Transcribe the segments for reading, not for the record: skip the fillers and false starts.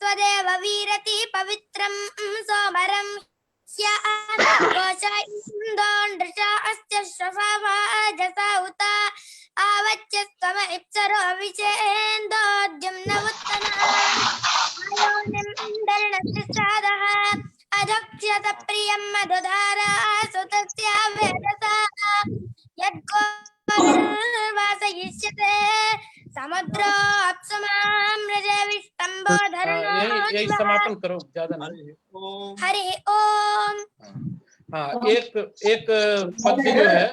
स्वदेव वीरति पवित्रं सोमरं स्यान्दोन्द्रशास्त्यश्वभाजसा उत आवच्य स्वम इप्सरो विचेन्दोद्युम्नवुत्तनायोनिन्दर्णतिस्रादः अधक्षत प्रियं मधुधारा सुतस्या वेदसा यद्गोर्वासयिष्यते समुद्रो अप्सुमाम्रजे विष्टम्बो धरणो यही समापन करो, ज्यादा नहीं। हरि ओम। हाँ, एक पद्य जो है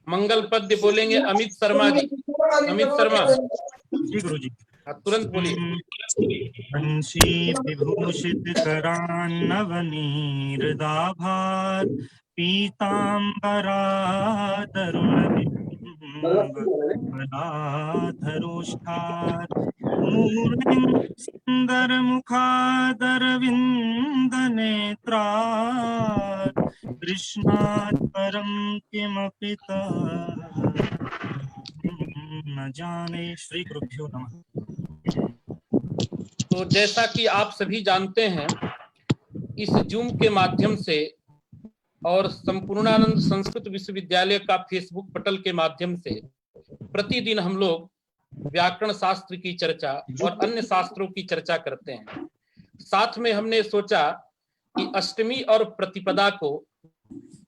मंगल पद्य बोलेंगे अमित शर्मा जी। अमित शर्मा जी गुरु जी। तुरंत बोलिए। बंशी विभूषित करान्नवनीरदाभार पीताम्बरातरुणधरोष्ठार मूर्तिं सुंदर मुखादरविंदनेत्रार कृष्णात् परं किमपि न जाने। श्री गुरुभ्यो नमः। तो जैसा कि आप सभी जानते हैं, इस जूम के माध्यम से और संपूर्णानंद संस्कृत विश्वविद्यालय का फेसबुक पटल के माध्यम से प्रतिदिन हम लोग व्याकरण शास्त्र की चर्चा और अन्य शास्त्रों की चर्चा करते हैं। साथ में हमने सोचा कि अष्टमी और प्रतिपदा को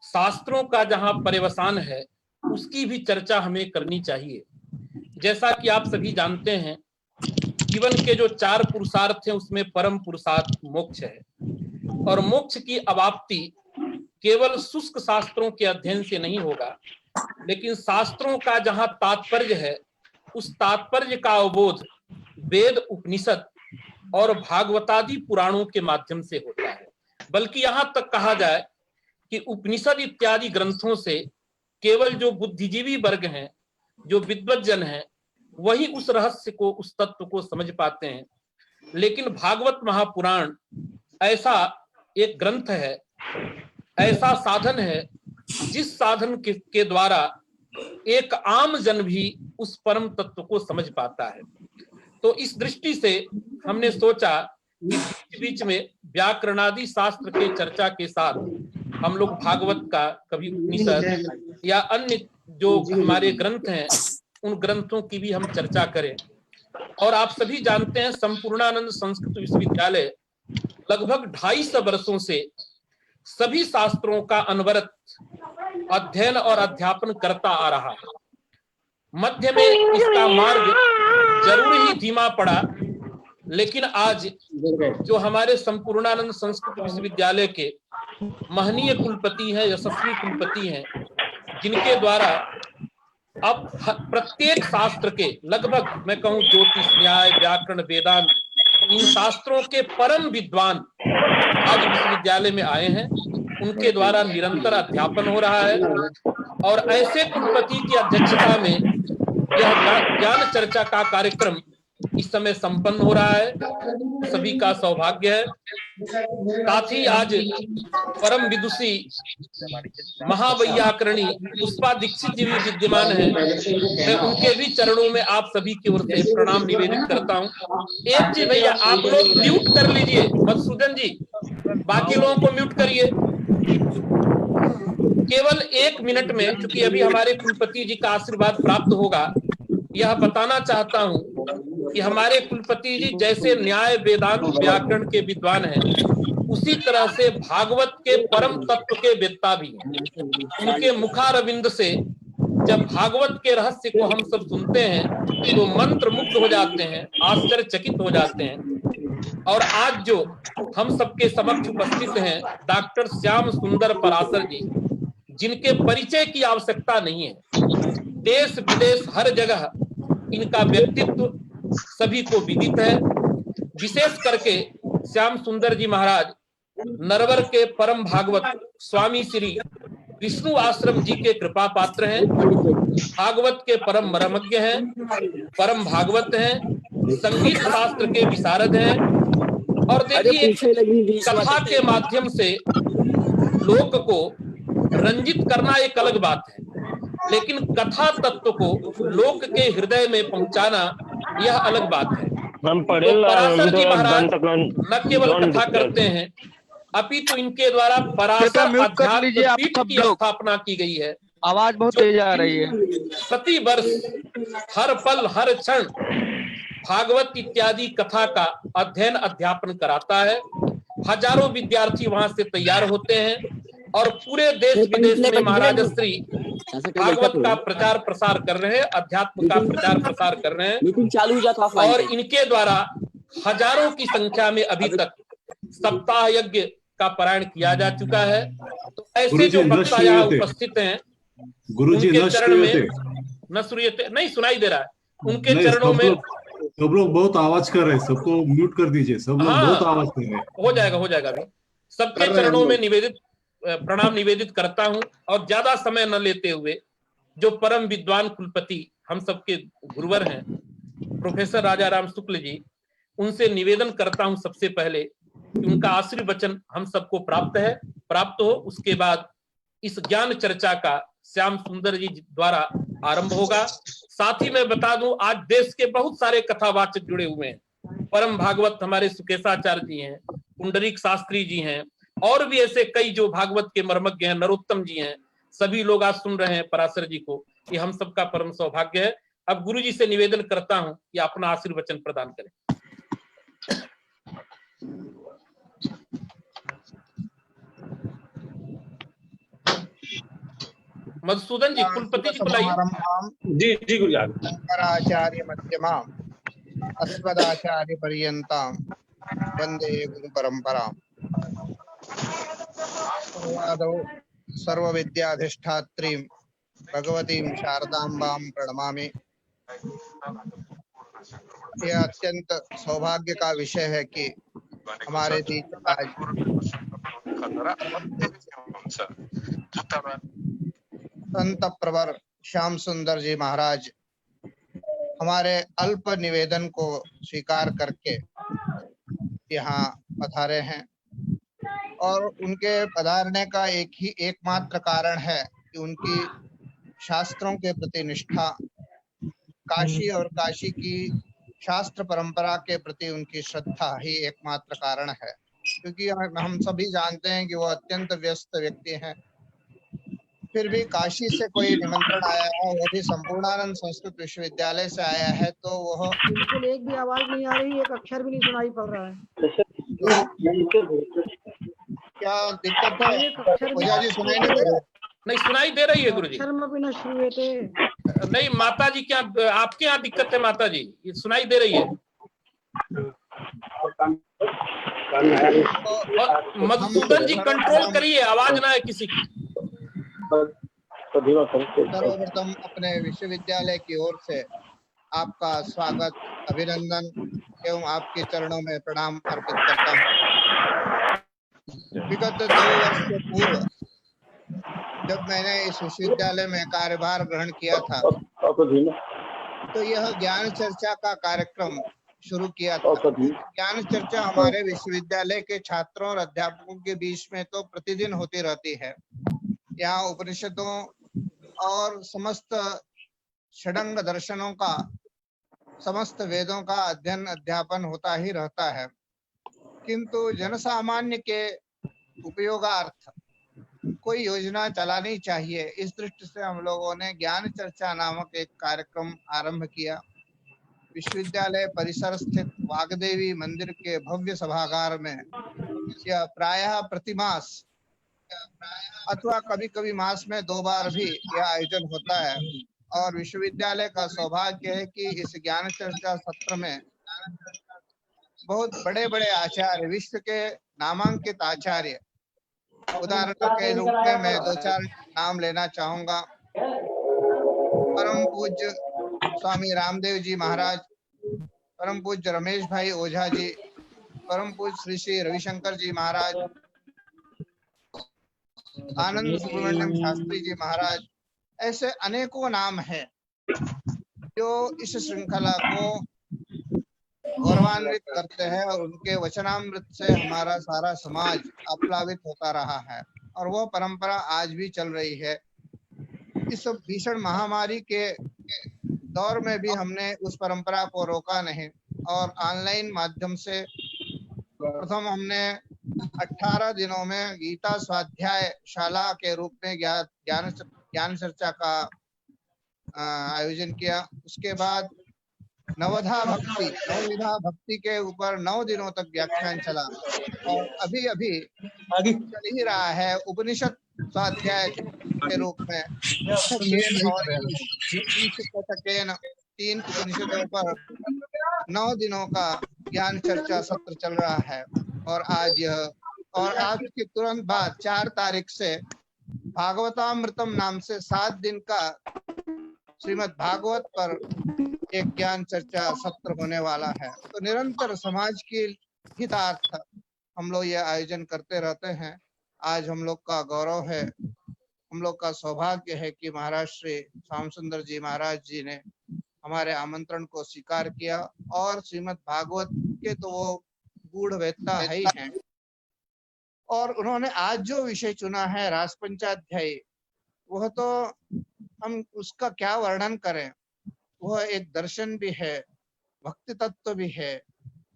शास्त्रों का जहां पर्यवसान है उसकी भी चर्चा हमें करनी चाहिए। जैसा कि आप सभी जानते हैं, जीवन के जो 4 पुरुषार्थ हैं उसमें परम पुरुषार्थ मोक्ष है, और मोक्ष की अवाप्ति केवल शुष्क शास्त्रों के अध्ययन से नहीं होगा, लेकिन शास्त्रों का जहां तात्पर्य है उस तात्पर्य का अवबोध वेद, उपनिषद और भागवतादि पुराणों के माध्यम से होता है। बल्कि यहां तक कहा जाए कि उपनिषद इत्यादि ग्रंथों से केवल जो बुद्धिजीवी वर्ग हैं, जो विद्वज्जन हैं, वही उस रहस्य को, उस तत्व को समझ पाते हैं। लेकिन भागवत महापुराण ऐसा एक ग्रंथ है, ऐसा साधन है जिस साधन के द्वारा एक आम जन भी उस परम तत्व को समझ पाता है। तो इस दृष्टि से हमने सोचा कि बीच बीच में व्याकरणादि शास्त्र के चर्चा के साथ हम लोग भागवत का, कभी उपनिषद या अन्य जो हमारे ग्रंथ हैं उन ग्रंथों की भी हम चर्चा करें। और आप सभी जानते हैं, संपूर्णानंद संस्कृत विश्वविद्यालय लगभग 250 वर्षों से सभी शास्त्रों का अनवरत अध्ययन और अध्यापन करता आ रहा है। मध्य में इसका मार्ग जरूर ही धीमा पड़ा, लेकिन आज जो हमारे संपूर्णानंद संस्कृत विश्वविद्यालय के महनीय कुलपति हैं, यशस्वी कुलपति हैं, जिनके द्वारा अब प्रत्येक शास्त्र के लगभग, मैं कहूं, ज्योतिष, न्याय, व्याकरण, वेदांत, इन शास्त्रों के परम विद्वान आज विश्वविद्यालय में आए हैं। उनके द्वारा निरंतर अध्यापन हो रहा है, और ऐसे कुलपति की अध्यक्षता में यह ज्ञान चर्चा का कार्यक्रम इस समय संपन्न हो रहा है। सभी का सौभाग्य है। साथ ही आज परम विदुषी महावैयाकरणी पुष्पा दीक्षित जी भी विद्यमान है। मैं उनके भी चरणों में आप सभी की ओर से प्रणाम निवेदित करता हूं। एक जी भैया, आप लोग म्यूट कर लीजिए, मधुसूदन जी, बाकी लोगों को म्यूट करिए। केवल 1 मिनट में, क्योंकि अभी हमारे कुलपति जी का आशीर्वाद प्राप्त होगा, यह बताना चाहता हूं कि हमारे कुलपति जी जैसे न्याय, वेदांत, व्याकरण के विद्वान हैं, उसी तरह से भागवत के परम तत्व के वेत्ता भी हैं। उनके मुखारविंद से जब भागवत के रहस्य को हम सब सुनते हैं तो मंत्र मुग्ध हो जाते हैं, आश्चर्यचकित हो जाते हैं। और आज जो हम सबके समक्ष उपस्थित हैं डॉक्टर श्याम सुंदर पराशर जी, जिनके परिचय की आवश्यकता नहीं है, देश विदेश हर जगह इनका व्यक्तित्व सभी को विदित है। विशेष करके श्याम सुंदर जी महाराज नरवर के परम भागवत स्वामी श्री विष्णु आश्रम जी के कृपा पात्र हैं, भागवत के परम मर्मज्ञ हैं, परम भागवत हैं, संगीत शास्त्र के विशारद हैं। और देखिए, कथा के माध्यम से लोक को रंजित करना एक अलग बात है, लेकिन कथा तत्व को लोक के हृदय में पहुंचाना यह अलग बात है। हम तो पढ़ेला पराशर जी महाराज गंतकन न केवल कथा करते हैं, अपितु इनके द्वारा पराशर म्यूट कर लीजिए अध्यात्म आप पीठ सब की लोग। स्थापना की गई है, आवाज बहुत जो तेज आ रही है। प्रति वर्ष हर पल हर क्षण भागवत इत्यादि कथा का अध्ययन अध्यापन कराता है। हजारों विद्यार्थी वहां से तैयार होते हैं और पूरे देश विदेश में महाराज श्री भागवत का प्रचार प्रसार कर रहे हैं, अध्यात्म का प्रचार प्रसार कर रहे हैं। मीटिंग चालू हो जाता और इनके द्वारा हजारों की संख्या में अभी तक सप्ताह यज्ञ का पारायण किया जा चुका है। तो ऐसे जो वक्ता यहाँ उपस्थित हैं, गुरुजी उनके न चरण में श्रूयते। न श्रूयते नहीं सुनाई दे रहा है, उनके नहीं, चरणों में सब लोग बहुत आवाज कर रहे हैं, सबको म्यूट कर दीजिए, सब लोग हाँ, बहुत आवाज कर रहे हैं। हो जाएगा अभी। सबके चरणों में निवेदित प्रणाम निवेदित करता हूं और ज्यादा समय न लेते हुए जो परम विद्वान कुलपति हम सबके गुरुवर हैं प्रोफेसर राजा राम शुक्ल जी, उनसे निवेदन करता हूं सबसे पहले कि उनका आशीर्वचन हम सबको प्राप्त हो। उसके बाद इस ज्ञान चर्चा का श्याम सुंदर जी द्वारा आरंभ होगा। साथ ही मैं बता दूं, आज देश के बहुत सारे कथावाचक जुड़े हुए हैं। परम भागवत हमारे सुकेशाचार्य जी हैं, पुंडरीक शास्त्री जी हैं, और भी ऐसे कई जो भागवत के मर्मज्ञ हैं, नरोत्तम जी हैं, सभी लोग आज सुन रहे हैं पराशर जी को। ये हम सबका परम सौभाग्य है। अब गुरु जी से निवेदन करता हूं कि अपना आशीर्वचन प्रदान करें। मधुसूदन जी, कुलपति जी बुलाइए। जी गुरुजी। शंकराचार्य मध्यमाम अस्मदाचार्य पर्यंताम वंदे गुरु परंपरा। सर्व विद्याधिष्ठात्रीं भगवतीं शारदाम्बां प्रणमामि। यह अत्यंत सौभाग्य का विषय है कि हमारे बीच आज संत प्रवर श्याम सुंदर जी महाराज हमारे अल्प निवेदन को स्वीकार करके यहाँ पधारे हैं, और उनके पधारने का एकमात्र कारण है कि उनकी शास्त्रों के प्रति निष्ठा, काशी और काशी की शास्त्र परंपरा के प्रति उनकी श्रद्धा ही एकमात्र कारण है। क्योंकि हम सभी जानते हैं कि वो अत्यंत व्यस्त व्यक्ति हैं, फिर भी काशी से कोई निमंत्रण आया है, वो भी संपूर्णानंद संस्कृत विश्वविद्यालय से आया है, तो वह बिल्कुल एक भी आवाज नहीं आ रही, एक अक्षर भी नहीं सुनाई पड़ रहा है। क्या दिक्कत है? ओझा जी सुनाई नहीं दे रहा? नहीं सुनाई दे रही है गुरुजी। नहीं माता जी, क्या आपके यहाँ दिक्कत है? माता जी ये सुनाई दे रही है। मधुसूदन जी कंट्रोल करिए, आवाज ना है किसी की। सर्वप्रथम अपने विश्वविद्यालय की ओर से आपका स्वागत, अभिनंदन एवं आपके चरणों में प्रणाम अर्पित करता हूँ। विगत 2 वर्ष के पूर्व जब मैंने इस विश्वविद्यालय में कार्यभार ग्रहण किया था, तो यह ज्ञान चर्चा का कार्यक्रम शुरू किया था। ज्ञान चर्चा हमारे विश्वविद्यालय के छात्रों और अध्यापकों के बीच में तो प्रतिदिन होती रहती है। यहाँ उपनिषदों और समस्त षडंग दर्शनों का, समस्त वेदों का अध्ययन अध्यापन होता ही रहता है, किंतु जनसामान्य के उपयोगार्थ कोई योजना चलानी चाहिए। इस दृष्टि से हम लोगों ने ज्ञान चर्चा नामक एक कार्यक्रम आरंभ किया। विश्वविद्यालय परिसर स्थित वाग्देवी मंदिर के भव्य सभागार में यह प्रायः प्रतिमास अथवा कभी कभी मास में 2 बार भी यह आयोजन होता है। और विश्वविद्यालय का सौभाग्य है कि इस ज्ञान चर्चा सत्र में बहुत बड़े बड़े आचार्य, विश्व के नामांकित आचार्य, उदाहरण के रूप में मैं 2-4 नाम लेना चाहूंगा। परम पूज्य स्वामी रामदेव जी महाराज, परम पूज्य रमेश भाई ओझा जी, परम पूज्य श्री श्री रविशंकर जी महाराज, आनंद सुब्रमण्यम शास्त्री जी महाराज, ऐसे अनेकों नाम हैं जो इस श्रृंखला को गौरवान्वित करते हैं, और उनके वचनामृत से हमारा सारा समाज आप्लावित होता रहा है, और वह परंपरा आज भी चल रही है। इस भीषण महामारी के दौर में भी हमने उस परंपरा को रोका नहीं। और ऑनलाइन माध्यम से प्रथम हमने 18 दिनों में गीता स्वाध्याय शाला के रूप में ज्ञान चर्चा का आयोजन किया। उसके बाद नवविधा भक्ति के ऊपर 9 दिनों तक व्याख्यान चला और अभी अभी चल ही रहा है उपनिषद स्वाध्याय के रूप में 3 उपनिषदों पर 9 दिनों का ज्ञान चर्चा सत्र चल रहा है। और आज के तुरंत बाद 4 तारीख से भागवतामृतम नाम से 7 दिन का श्रीमद् भागवत पर एक ज्ञान चर्चा सत्र होने वाला है। तो निरंतर समाज की हितार्थ हम लोग ये आयोजन करते रहते हैं। आज हम लोग का गौरव है, हम लोग का सौभाग्य है कि महाराज श्री श्याम सुंदर जी महाराज जी ने हमारे आमंत्रण को स्वीकार किया और श्रीमद् भागवत के तो वो गूढ़ वेत्ता है ही हैं। और उन्होंने आज जो विषय चुना है रास पंचाध्यायी, वह तो हम उसका क्या वर्णन करें। वह एक दर्शन भी है, भक्ति तत्व भी है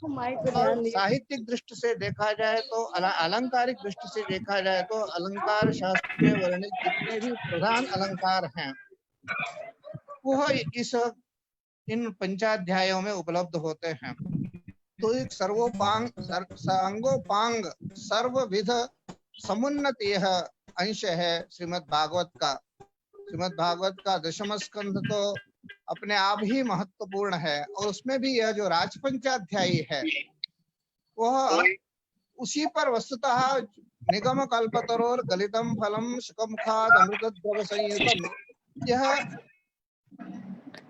और साहित्यिक दृष्टि से देखा जाए तो अलंकारिक दृष्टि से देखा जाए तो अलंकार शास्त्र में वर्णित जितने भी प्रधान अलंकार हैं वह इन पंचाध्यायों में उपलब्ध होते हैं। तो एक सांगोपांग सर्वविध समुन्नत यह अंश है श्रीमद् भागवत का। श्रीमद् भागवत का 10वां स्कंध तो अपने आप ही महत्वपूर्ण है और उसमें भी यह जो राजपंचाध्यायी है वह उसी पर वस्तुतः निगम कल्पतरोर गलितम फलम शुकमुखाद अमृतद्रव संयुतम यह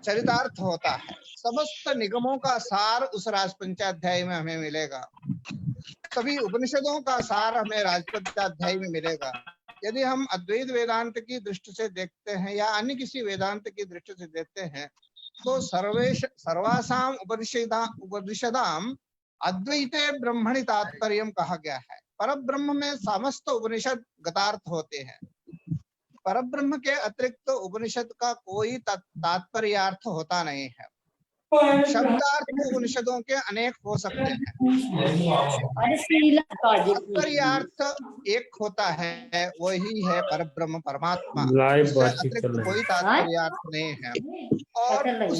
चरितार्थ होता है। समस्त निगमों का सार उस राजपंचाध्यायी में हमें मिलेगा, सभी उपनिषदों का सार हमें राजपंचाध्यायी में मिलेगा। यदि हम अद्वैत वेदांत की दृष्टि से देखते हैं या अन्य किसी वेदांत की दृष्टि से देखते हैं तो सर्वासाम उपनिषदाम अद्वैते ब्रह्मणि तात्पर्यम कहा गया है। परब्रह्म में समस्त उपनिषद गतार्थ होते हैं। परब्रह्म के अतिरिक्त उपनिषद का कोई तात्पर्यार्थ होता नहीं है। शब्दार्थ उपनिषदों के अनेक हो सकते हैं, तात्पर्यार्थ एक होता है, वही है परब्रह्म परमात्मा। उससे अतिरिक्त कोई तात्पर्यार्थ नहीं है। और उस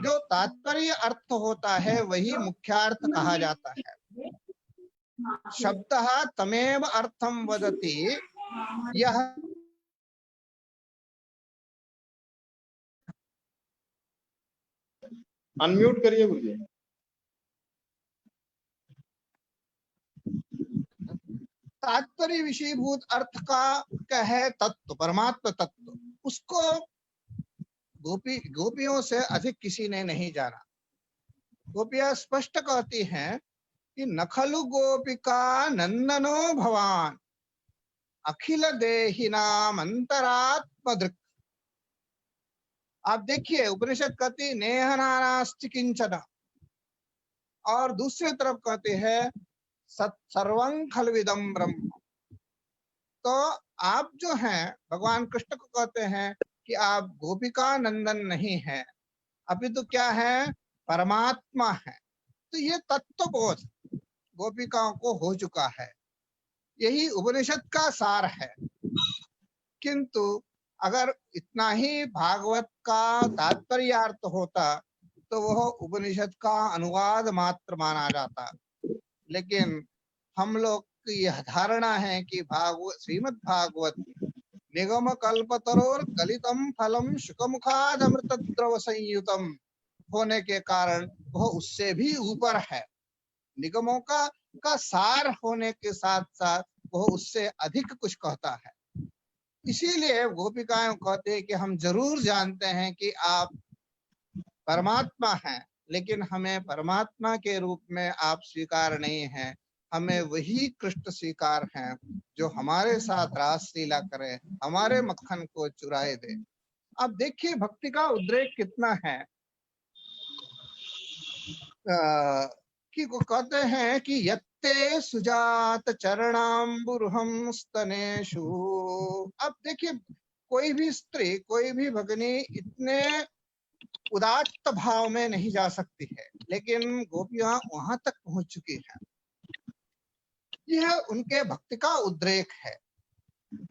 जो तात्पर्य अर्थ होता है वही मुख्यार्थ कहा जाता है। शब्दः तमेव अर्थम वदति यह अनम्यूट करिए मुझे। तात्पर्य विषयभूत अर्थ का है तत्व, परमात्मा तत्व। उसको गोपियों से अधिक किसी ने नहीं जाना। गोपियां स्पष्ट कहती हैं कि नखलु गोपिका नंदनो भवान अखिल देहिनाम अंतरात्मदृक्। आप देखिए उपनिषद कहती नेह नानास्ति किंचन और दूसरी तरफ कहते हैं सर्वं खलविदं ब्रह्म। तो आप जो हैं भगवान कृष्ण को कहते हैं कि आप गोपिका नंदन नहीं है, अभी तो क्या है, परमात्मा है। तो ये तत्वबोध गोपिकाओं को हो चुका है, यही उपनिषद का सार है। किंतु अगर इतना ही भागवत का तात्पर्यार्थ होता तो वह उपनिषद का अनुवाद मात्र माना जाता। लेकिन हम लोग की यह धारणा है कि श्रीमद् भागवत निगम कल्पतरोर गलितम फलम शुकमुखाद अमृतद्रव संयुतम होने के कारण वह उससे भी ऊपर है। निगमों का सार होने के साथ साथ वह उससे अधिक कुछ कहता है। इसीलिए गोपिकाएं कहते हैं कि हम जरूर जानते हैं कि आप परमात्मा हैं, लेकिन हमें परमात्मा के रूप में आप स्वीकार नहीं हैं, हमें वही कृष्ण स्वीकार हैं जो हमारे साथ रास लीला करे, हमारे मक्खन को चुराए दे। अब देखिए भक्ति का उद्रेक कितना है कि वो कहते हैं कि यत्ते सुजात चरणाम्बुरुहं स्तनेषु। अब देखिए कोई भी स्त्री, कोई भी भगिनी इतने उदात्त भाव में नहीं जा सकती है, लेकिन गोपियां वहां तक पहुंच चुकी हैं। यह उनके भक्ति का उद्रेक है।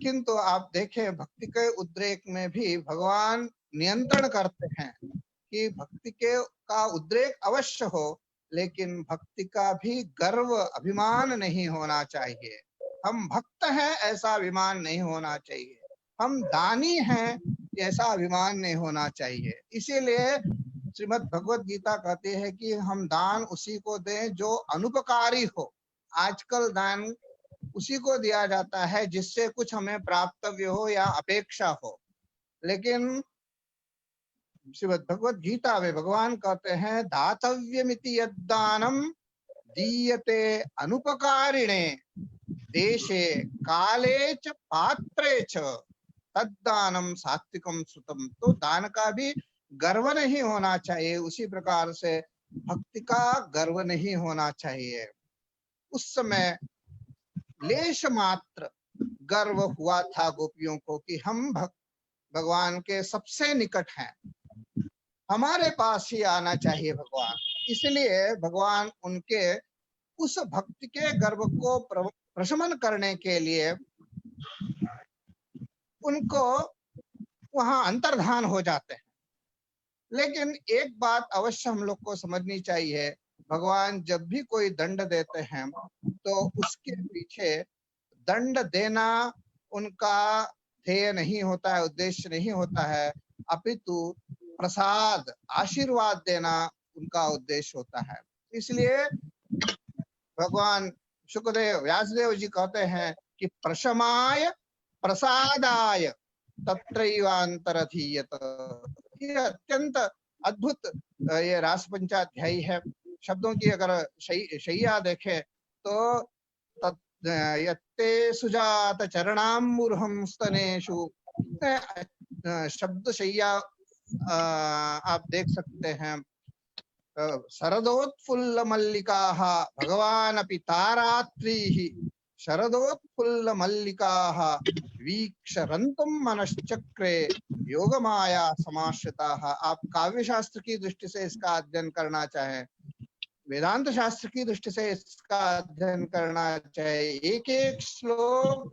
किंतु आप देखें, भक्ति के उद्रेक में भी भगवान नियंत्रण करते हैं कि भक्ति के का उद्रेक अवश्य हो, लेकिन भक्ति का भी गर्व अभिमान नहीं होना चाहिए। हम भक्त हैं ऐसा अभिमान नहीं होना चाहिए, हम दानी हैं ऐसा अभिमान नहीं होना चाहिए। इसीलिए श्रीमद् भगवत गीता कहती है कि हम दान उसी को दें जो अनुपकारी हो। आजकल दान उसी को दिया जाता है जिससे कुछ हमें प्राप्तव्य हो या अपेक्षा हो, लेकिन श्रीमद् भगवत गीता में भगवान कहते हैं दातव्यमिति यद्दानम दीयते अनुपकारिणे देशे काले च पात्रे च तद्दानम सात्विकम सुतम। तो दान का भी गर्व नहीं होना चाहिए, उसी प्रकार से भक्ति का गर्व नहीं होना चाहिए। उस समय लेश मात्र गर्व हुआ था गोपियों को कि हम भगवान के सबसे निकट हैं, हमारे पास ही आना चाहिए भगवान। इसलिए भगवान उनके उस भक्ति के गर्व को प्रशमन करने के लिए उनको वहां अंतर्धान हो जाते हैं। लेकिन एक बात अवश्य हम लोग को समझनी चाहिए, भगवान जब भी कोई दंड देते हैं तो उसके पीछे दंड देना उनका ध्येय नहीं होता है, उद्देश्य नहीं होता है, अपितु प्रसाद आशीर्वाद देना उनका उद्देश्य होता है। इसलिए भगवान शुकदेव व्यासदेव जी कहते हैं कि प्रशमाय प्रसादाय तत्रैवान्तरधीयत। ये अत्यंत अद्भुत ये रास पंचाध्यायी है। शब्दों की अगर शैया देखे तो यत्ते सुजात चरणाम्बुर्हं स्तनेषु, शब्द शैया आप देख सकते हैं। शरदोत्फुल्ल मल्लिकाः भगवान् अपि तारात्रीः शरदोत्फुल्ल मल्लिकाः वीक्षरन्तुं मनश्चक्रे योगमाया समाश्रिताः। आप काव्य शास्त्र की दृष्टि से इसका अध्ययन करना चाहें, वेदांत शास्त्र की दृष्टि से इसका अध्ययन करना चाहिए, एक एक श्लोक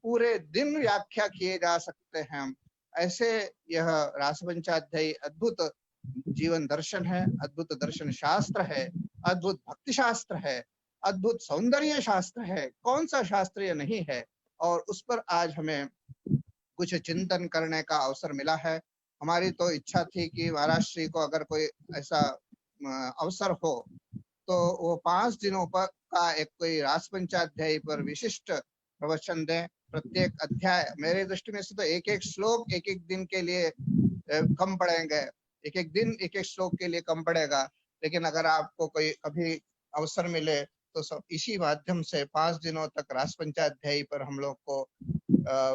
पूरे दिन व्याख्या किए जा सकते हैं। ऐसे यह रासपंचाध्यायी अद्भुत जीवन दर्शन है, अद्भुत दर्शन शास्त्र है, अद्भुत भक्ति शास्त्र है, अद्भुत सौंदर्य शास्त्र है। कौन सा शास्त्र ये नहीं है? और उस पर आज हमें कुछ चिंतन करने का अवसर मिला है। हमारी तो इच्छा थी कि महाराज श्री को अगर कोई ऐसा अवसर हो तो वो 5 दिनों पर का एक कोई रास पंचाध्यायी पर विशिष्ट प्रवचन दें। प्रत्येक अध्याय, मेरे दृष्टि में से तो एक एक श्लोक एक एक दिन के लिए कम पड़ेंगे, एक एक दिन एक एक श्लोक के लिए कम पड़ेगा। लेकिन अगर आपको कोई कभी अवसर मिले तो सब इसी माध्यम से 5 दिनों तक रास पंचाध्यायी पर हम लोग को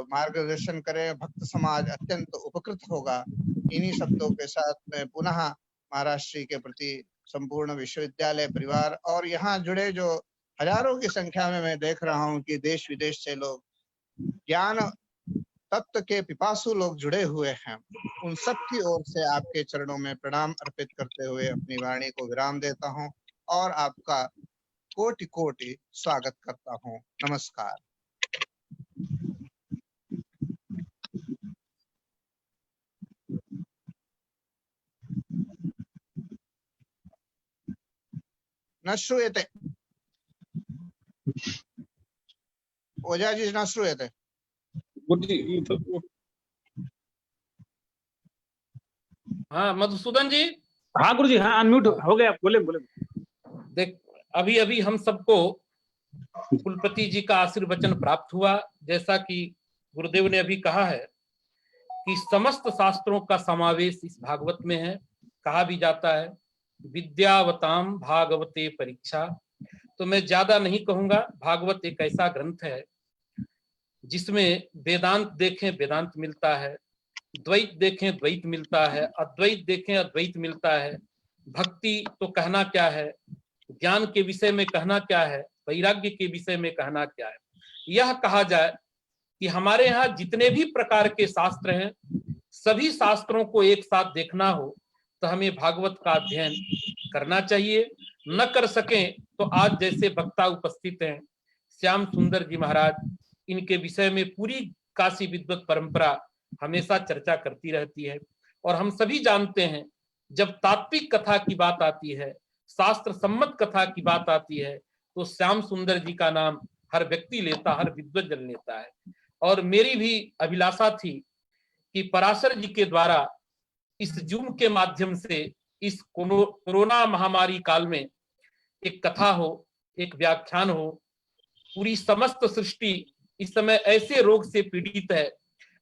मार्गदर्शन करें। भक्त समाज अत्यंत उपकृत होगा। इन्हीं शब्दों के साथ में पुनः महाराज श्री के प्रति संपूर्ण विश्वविद्यालय परिवार और यहाँ जुड़े जो हजारों की संख्या में मैं देख रहा हूँ कि देश विदेश से लोग, ज्ञान तत्व के पिपासु लोग जुड़े हुए हैं, उन सब की ओर से आपके चरणों में प्रणाम अर्पित करते हुए अपनी वाणी को विराम देता हूँ और आपका कोटि कोटि स्वागत करता हूँ। नमस्कार। न श्रूयते, ओझा जी न श्रूयते। हाँ मधुसूदन जी। हाँ गुरु जी, हाँ अनम्यूट हो गया, बोले बोले। देख, अभी अभी हम सबको कुलपति जी का आशीर्वचन प्राप्त हुआ। जैसा कि गुरुदेव ने अभी कहा है कि समस्त शास्त्रों का समावेश इस भागवत में है। कहा भी जाता है विद्यावताम भागवते परीक्षा। तो मैं ज्यादा नहीं कहूंगा। भागवत एक ऐसा ग्रंथ है जिसमें वेदांत देखें वेदांत मिलता है, द्वैत देखें द्वैत मिलता है, अद्वैत देखें अद्वैत मिलता है। भक्ति तो कहना क्या है, ज्ञान के विषय में कहना क्या है, वैराग्य के विषय में कहना क्या है। यह कहा जाए कि हमारे यहाँ जितने भी प्रकार के शास्त्र हैं, सभी शास्त्रों को एक साथ देखना हो तो हमें भागवत का अध्ययन करना चाहिए। न कर सकें तो आज जैसे वक्ता उपस्थित हैं श्याम सुंदर जी महाराज, इनके विषय में पूरी काशी विद्वत परंपरा हमेशा चर्चा करती रहती है। और हम सभी जानते हैं जब तात्विक कथा की बात आती है, शास्त्र सम्मत कथा की बात आती है, तो श्याम सुंदर जी का नाम हर व्यक्ति लेता, हर विद्वजन लेता है। और मेरी भी अभिलाषा थी कि पराशर जी के द्वारा इस जूम के माध्यम से इस कोरोना महामारी काल में एक कथा हो, एक व्याख्यान हो। पूरी समस्त सृष्टि इस समय ऐसे रोग से पीड़ित है,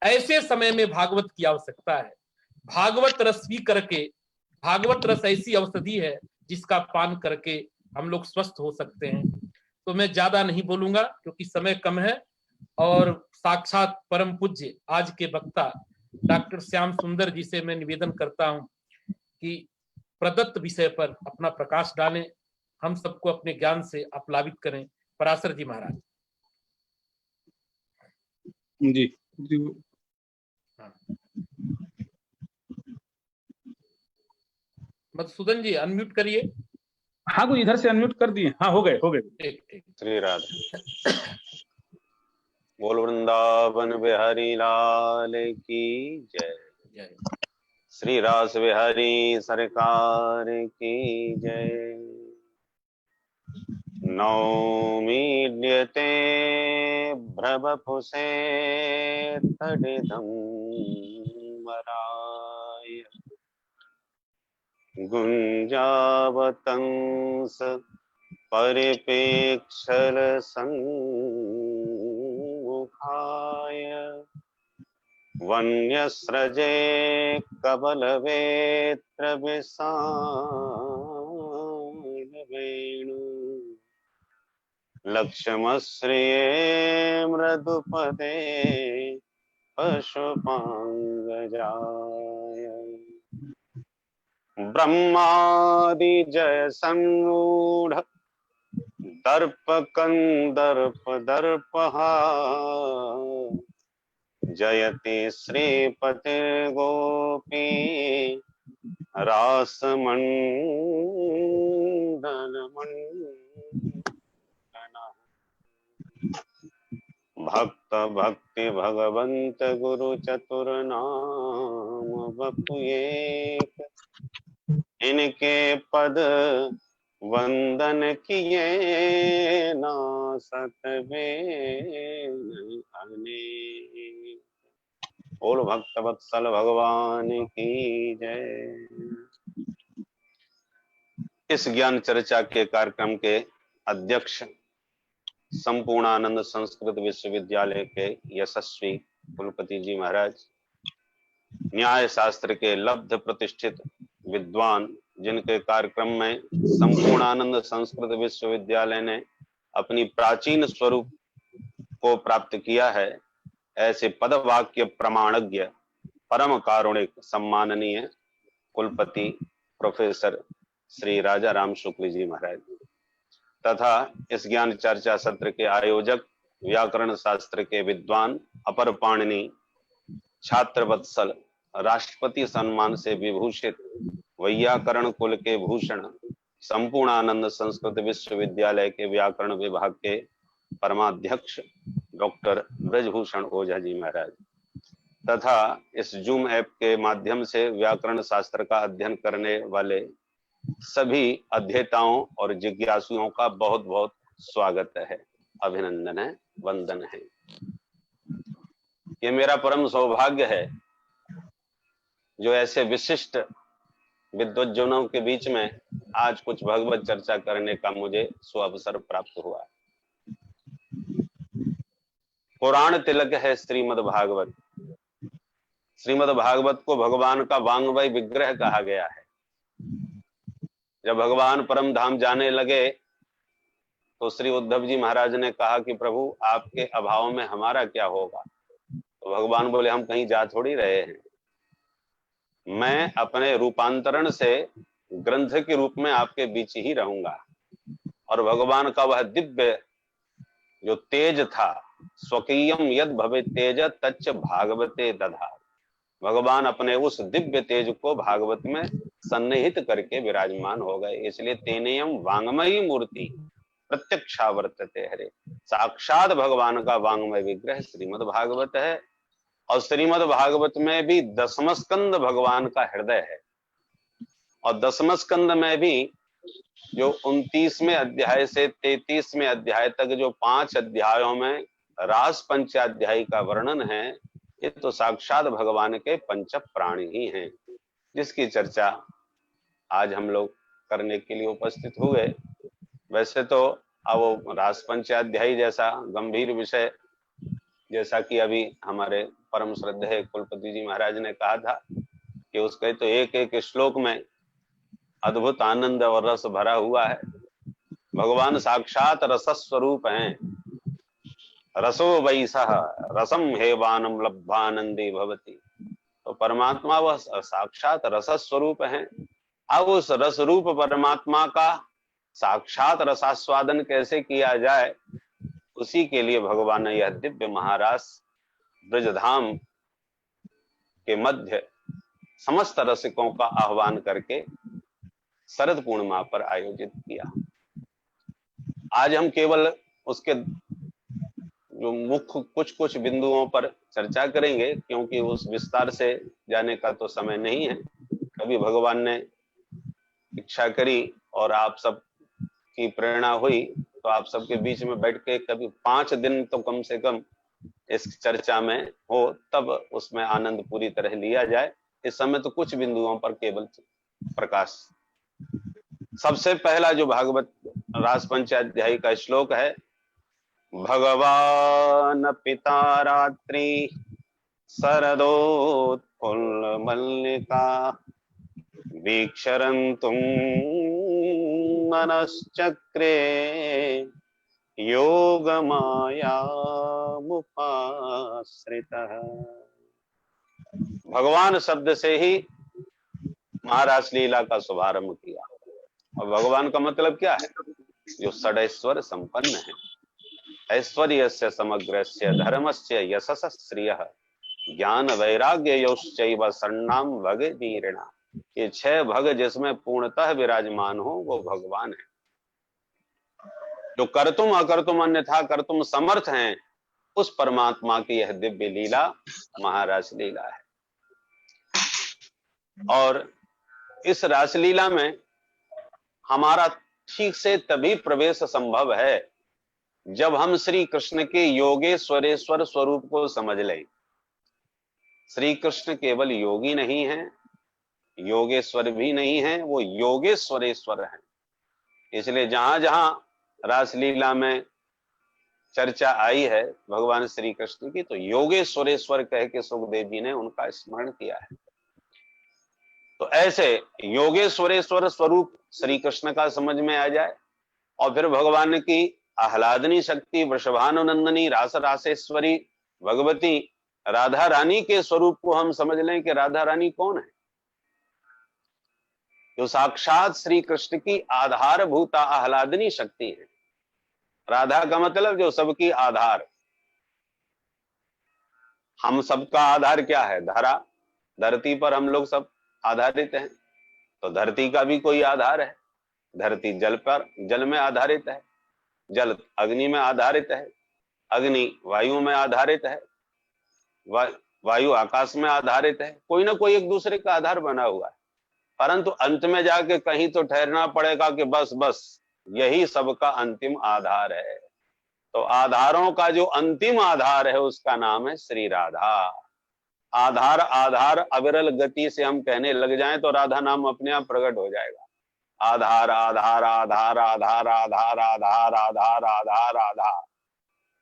ऐसे समय में भागवत की आवश्यकता है। भागवत रस पी करके, भागवत रस ऐसी औषधि है जिसका पान करके हम लोग स्वस्थ हो सकते हैं। तो मैं ज्यादा नहीं बोलूंगा क्योंकि समय कम है। और साक्षात परम पूज्य आज के वक्ता डॉक्टर श्याम सुंदर जी से मैं निवेदन करता हूं कि प्रदत्त विषय पर अपना प्रकाश डालें, हम सबको अपने ज्ञान से आप्लावित करें। पराशर जी महाराज। जी मधुसूदन जी अनम्यूट करिए। हाँ गुरुजी, इधर से अनम्यूट कर दिए। हाँ, हो गए। ठीक ठीक। श्री राधे। बोल वृंदावन बिहारी लाल की जय। जय। श्री रास बिहारी सरकार की जय। नौमीड्यते भ्रवपुषे तडिदं वराय गुंजावतंस परिपेक्षल सम्मुखाय वन्यस्रजे कबलवेत्र विसाल वेणु लक्ष्मश्रिये मृदुपदे पशुपांगजाय ब्रह्मादि जय संरूढ़ दर्प कंदर्प दर्पहा जयति श्रीपति गोपी रासमंडल भक्त भक्ति भगवंत गुरु चतुर नाम बपु एक इनके पद वंदन किए ना सतवें अनेक। बोल भक्त वत्सल भगवान की जय। इस ज्ञान चर्चा के कार्यक्रम के अध्यक्ष संपूर्णानंद संस्कृत विश्वविद्यालय के यशस्वी कुलपति जी महाराज, न्याय शास्त्र के लब्ध प्रतिष्ठित विद्वान, जिनके कार्यक्रम में संपूर्णानंद संस्कृत विश्वविद्यालय ने अपनी प्राचीन स्वरूप को प्राप्त किया है, ऐसे पदवाक्य प्रमाणज्ञ परम कारुणिक सम्माननीय कुलपति प्रोफेसर श्री राजा राम शुक्ल जी महाराज तथा इस ज्ञान चर्चा सत्र के आयोजक व्याकरण शास्त्र के विद्वान अपर पाणिनि छात्र वत्सल राष्ट्रपति सम्मान से विभूषित वैयाकरण कुल के भूषण संपूर्णानंद संस्कृत विश्वविद्यालय के व्याकरण विभाग के परमाध्यक्ष डॉक्टर ब्रजभूषण ओझा जी महाराज तथा इस जूम ऐप के माध्यम से व्याकरण शास्त्र का अध्ययन करने वाले सभी अध्येताओं और जिज्ञासुओं का बहुत बहुत स्वागत है, अभिनंदन है, वंदन है। ये मेरा परम सौभाग्य है जो ऐसे विशिष्ट विद्वज्जनों के बीच में आज कुछ भगवत चर्चा करने का मुझे सुअवसर प्राप्त हुआ। पुराण तिलक है श्रीमद् भागवत। श्रीमद् भागवत को भगवान का वांग्मय विग्रह कहा गया है। जब भगवान परम धाम जाने लगे तो श्री उद्धव जी महाराज ने कहा कि प्रभु आपके अभाव में हमारा क्या होगा। तो भगवान बोले हम कहीं जा थोड़ी रहे हैं, मैं अपने रूपांतरण से ग्रंथ के रूप में आपके बीच ही रहूंगा। और भगवान का वह दिव्य जो तेज था, स्वकीयम यद भवे तेज तच्च भागवते दधा, भगवान अपने उस दिव्य तेज को भागवत में सन्निहित करके विराजमान हो गए। इसलिए तेनेयम वांगमयी मूर्ति प्रत्यक्षावर्तते हरे। साक्षात भगवान का वांगमय विग्रह श्रीमद् भागवत है, और श्रीमद् भागवत में भी दसम स्कंद भगवान का हृदय है। और दसम स्कंद में भी जो 29वें अध्याय से 33वें अध्याय तक जो 5 अध्यायों में रास पंचाध्यायी का वर्णन है, ये तो साक्षात भगवान के पंच प्राण ही हैं, जिसकी चर्चा आज हम लोग करने के लिए उपस्थित हुए। वैसे तो अब रास पंचाध्यायी जैसा गंभीर विषय, जैसा कि अभी हमारे परम श्रद्धेय कुलपति जी महाराज ने कहा था कि उसके तो एक एक श्लोक में अद्भुत आनंद और रस भरा हुआ है। भगवान साक्षात रस स्वरूप हैं। रसो वैसः रसम हेवानम लब्धानंदी भवति। तो परमात्मा वह साक्षात रस स्वरूप हैं। अब उस रस रूप परमात्मा का साक्षात रसास्वादन कैसे किया जाए, उसी के लिए भगवान ने यह दिव्य महारास ब्रजधाम के मध्य समस्त रसिकों का आह्वान करके शरद पूर्णिमा पर आयोजित किया। आज हम केवल उसके जो मुख्य कुछ बिंदुओं पर चर्चा करेंगे, क्योंकि उस विस्तार से जाने का तो समय नहीं है। कभी भगवान ने इच्छा करी और आप सब की प्रेरणा हुई तो आप सबके बीच में बैठ के कभी 5 दिन तो कम से कम इस चर्चा में हो, तब उसमें आनंद पूरी तरह लिया जाए। इस समय तो कुछ बिंदुओं पर केवल प्रकाश। सबसे पहला जो भागवत रास पंचाध्यायी का श्लोक है, भगवान पिता रात्रि शरदोत्फुल्ल मल्लिका वीक्षरन्तुं मनश्चक्रे योगमायामुपाश्रितः। भगवान शब्द से ही महारास लीला का शुभारंभ किया। और भगवान का मतलब क्या है? जो षडैश्वर्य संपन्न है। ऐश्वर्यस्य समग्रस्य धर्मस्य यशस श्रियः ज्ञान वैराग्य योश्चैव शरणाम भगे वीरिणा। ये 6 भग जिसमें पूर्णतः विराजमान हो वो भगवान है। जो कर्तुम अकर्तुम अन्यथा कर्तुम समर्थ हैं, उस परमात्मा की यह दिव्य लीला महारास लीला है। और इस रासलीला में हमारा ठीक से तभी प्रवेश संभव है जब हम श्री कृष्ण के योगेश्वरेश्वर स्वरूप को समझ लें। श्री कृष्ण केवल योगी नहीं है, योगेश्वर भी नहीं है, वो योगेश्वरेश्वर है। इसलिए जहां जहां रासलीला में चर्चा आई है भगवान श्री कृष्ण की, तो योगेश्वरेश्वर कह के सुखदेव जी ने उनका स्मरण किया है। तो ऐसे योगेश्वरेश्वर स्वरूप श्री कृष्ण का समझ में आ जाए, और फिर भगवान की आह्लादनी शक्ति वृषभानुनंदनी रास रासेश्वरी भगवती राधा रानी के स्वरूप को हम समझ लें कि राधा रानी कौन है। जो साक्षात श्री कृष्ण की आधारभूता आह्लादनी शक्ति है। राधा का मतलब जो सबकी आधार। हम सबका आधार क्या है? धरा। धरती पर हम लोग सब आधारित हैं। तो धरती का भी कोई आधार है। धरती जल पर, जल में आधारित है। जल अग्नि में आधारित है। अग्नि वायु में आधारित है। वायु आकाश में आधारित है। कोई ना कोई एक दूसरे का आधार बना हुआ है। परंतु अंत में जाके कहीं तो ठहरना पड़ेगा कि बस बस यही सबका अंतिम आधार है। तो आधारों का जो अंतिम आधार है उसका नाम है श्री राधा। आधार आधार अविरल गति से हम कहने लग जाएं तो राधा नाम अपने आप प्रकट हो जाएगा। आधार आधार आधार आधार आधार आधार आधार आधार आधार।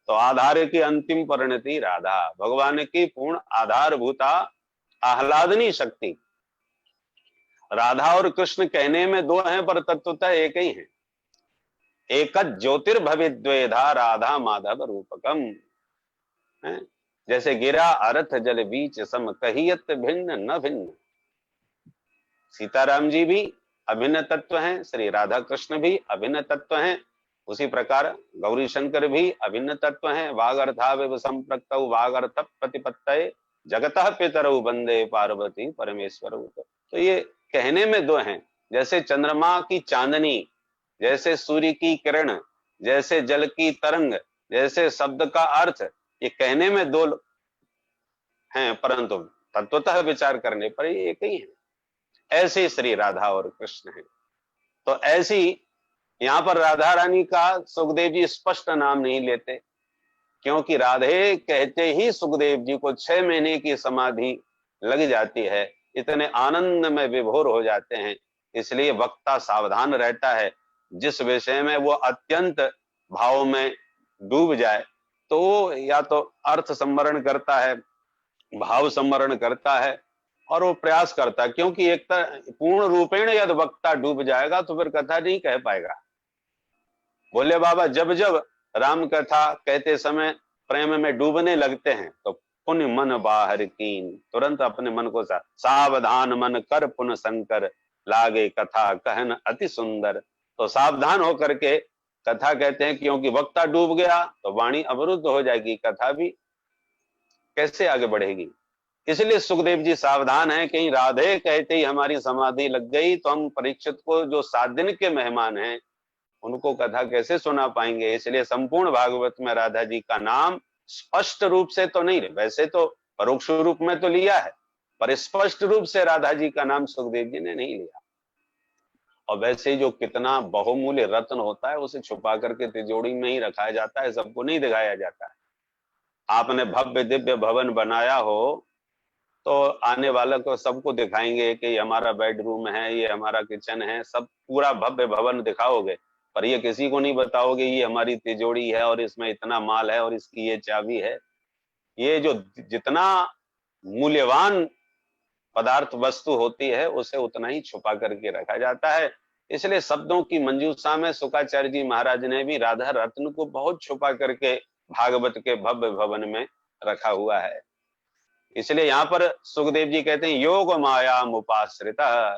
तो आधार की अंतिम परिणति राधा, भगवान की पूर्ण आधारभूता आह्लादनी शक्ति। राधा और कृष्ण कहने में दो हैं पर तत्वतः एक ही है। एक ज्योतिर्भविद्वेधा राधा माधव रूपकम। जैसे गिरा अर्थ जल बीच सम कहियत भिन्न न भिन्न। सीताराम जी भी अभिन्न तत्व हैं, श्री राधा कृष्ण भी अभिन्न तत्व हैं। उसी प्रकार गौरी शंकर भी अभिन्न तत्व हैं। वागर्थाविव संप्रक्तौ वागर्थ प्रतिपत्तये जगतः पितरौ वंदे पार्वती परमेश्वरौ। तो ये कहने में दो हैं, जैसे चंद्रमा की चांदनी, जैसे सूर्य की किरण, जैसे जल की तरंग, जैसे शब्द का अर्थ, ये कहने में दो हैं, परंतु तत्वतः विचार करने पर ये एक ही है। ऐसे श्री राधा और कृष्ण हैं। तो ऐसी यहाँ पर राधा रानी का सुखदेव जी स्पष्ट नाम नहीं लेते, क्योंकि राधे कहते ही सुखदेव जी को 6 महीने की समाधि लग जाती है, इतने आनंद में विभोर हो जाते हैं। इसलिए वक्ता सावधान रहता है, जिस विषय में वो अत्यंत भाव में डूब जाए तो वो या तो अर्थ संवरण करता है, भाव संवरण करता है, और वो प्रयास करता है, क्योंकि एक पूर्ण रूपेण यदि वक्ता डूब जाएगा तो फिर कथा नहीं कह पाएगा। बोले बाबा जब जब राम कथा कहते समय प्रेम में डूबने लगते हैं तो पुन मन बाहर कीन, तुरंत अपने मन को सावधान मन कर पुन शंकर, लागे कथा कहन अति सुंदर। तो सावधान होकर के कथा कहते हैं, क्योंकि वक्ता डूब गया तो वाणी अवरुद्ध हो जाएगी, कथा भी कैसे आगे बढ़ेगी। इसलिए सुखदेव जी सावधान हैं, कहीं राधे कहते ही हमारी समाधि लग गई तो हम परीक्षित को, जो 7 दिन के मेहमान हैं, उनको कथा कैसे सुना पाएंगे। इसलिए संपूर्ण भागवत में राधा जी का नाम स्पष्ट रूप से तो नहीं, वैसे तो परोक्ष रूप में तो लिया है, पर स्पष्ट रूप से राधा जी का नाम सुखदेव जी ने नहीं लिया। और वैसे जो कितना बहुमूल्य रत्न होता है उसे छुपा करके तिजोरी में ही रखा जाता है, सबको नहीं दिखाया जाता है। आपने भव्य दिव्य भवन बनाया हो तो आने वाले को सबको दिखाएंगे कि ये हमारा बेडरूम है, ये हमारा किचन है, सब पूरा भव्य भवन दिखाओगे, पर ये किसी को नहीं बताओगे ये हमारी तिजोरी है और इसमें इतना माल है और इसकी ये चाबी है। ये जो जितना मूल्यवान पदार्थ वस्तु होती है उसे उतना ही छुपा करके रखा जाता है। इसलिए शब्दों की मंजूषा में शुक्राचार्य जी महाराज ने भी राधा रत्न को बहुत छुपा करके भागवत के भव्य भवन में रखा हुआ है। इसलिए यहाँ पर सुखदेव जी कहते हैं योग माया मुपाश्रिता।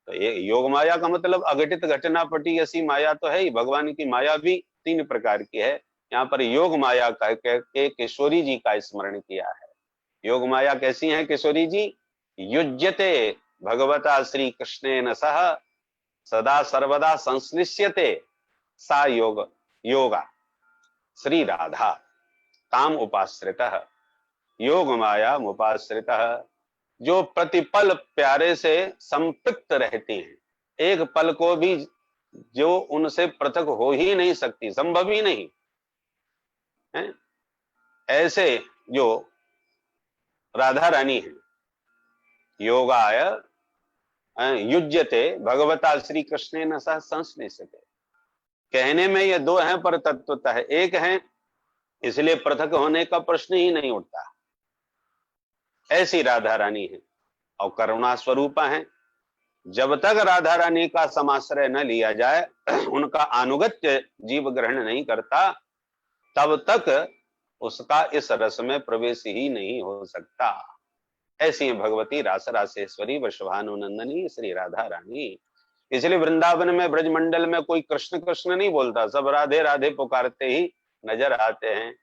तो ये योग माया का मतलब अघटित घटनापटी ऐसी माया तो है ही, भगवान की माया भी 3 प्रकार की है। यहाँ पर योग माया कह के किशोरी जी का स्मरण किया है। योग माया कैसी है किशोरी जी? युज्यते भगवता श्री कृष्णेन सह सदा सर्वदा संश्लिष्यते सा योगा श्री राधा ताम उपाश्रितः योग माया मुपाश्रितः। जो प्रतिपल प्यारे से संपृक्त रहती हैं, एक पल को भी जो उनसे पृथक हो ही नहीं सकती, संभव ही नहीं है, ऐसे जो राधा रानी है। योगाय युज्यते भगवता श्री कृष्णेन सह संश्लिष्यते। कहने में ये 2 हैं पर तत्वतः है एक है, इसलिए पृथक होने का प्रश्न ही नहीं उठता। ऐसी राधा रानी है और करुणा स्वरूपा है। जब तक राधा रानी का समाश्रय न लिया जाए, उनका अनुगत्य जीव ग्रहण नहीं करता, तब तक उसका इस रस में प्रवेश ही नहीं हो सकता। ऐसी भगवती रास रासेश्वरी वृषभानुनंदनी श्री राधा रानी। इसलिए वृंदावन में ब्रजमंडल में कोई कृष्ण कृष्ण नहीं बोलता, सब राधे राधे पुकारते ही नजर आते हैं,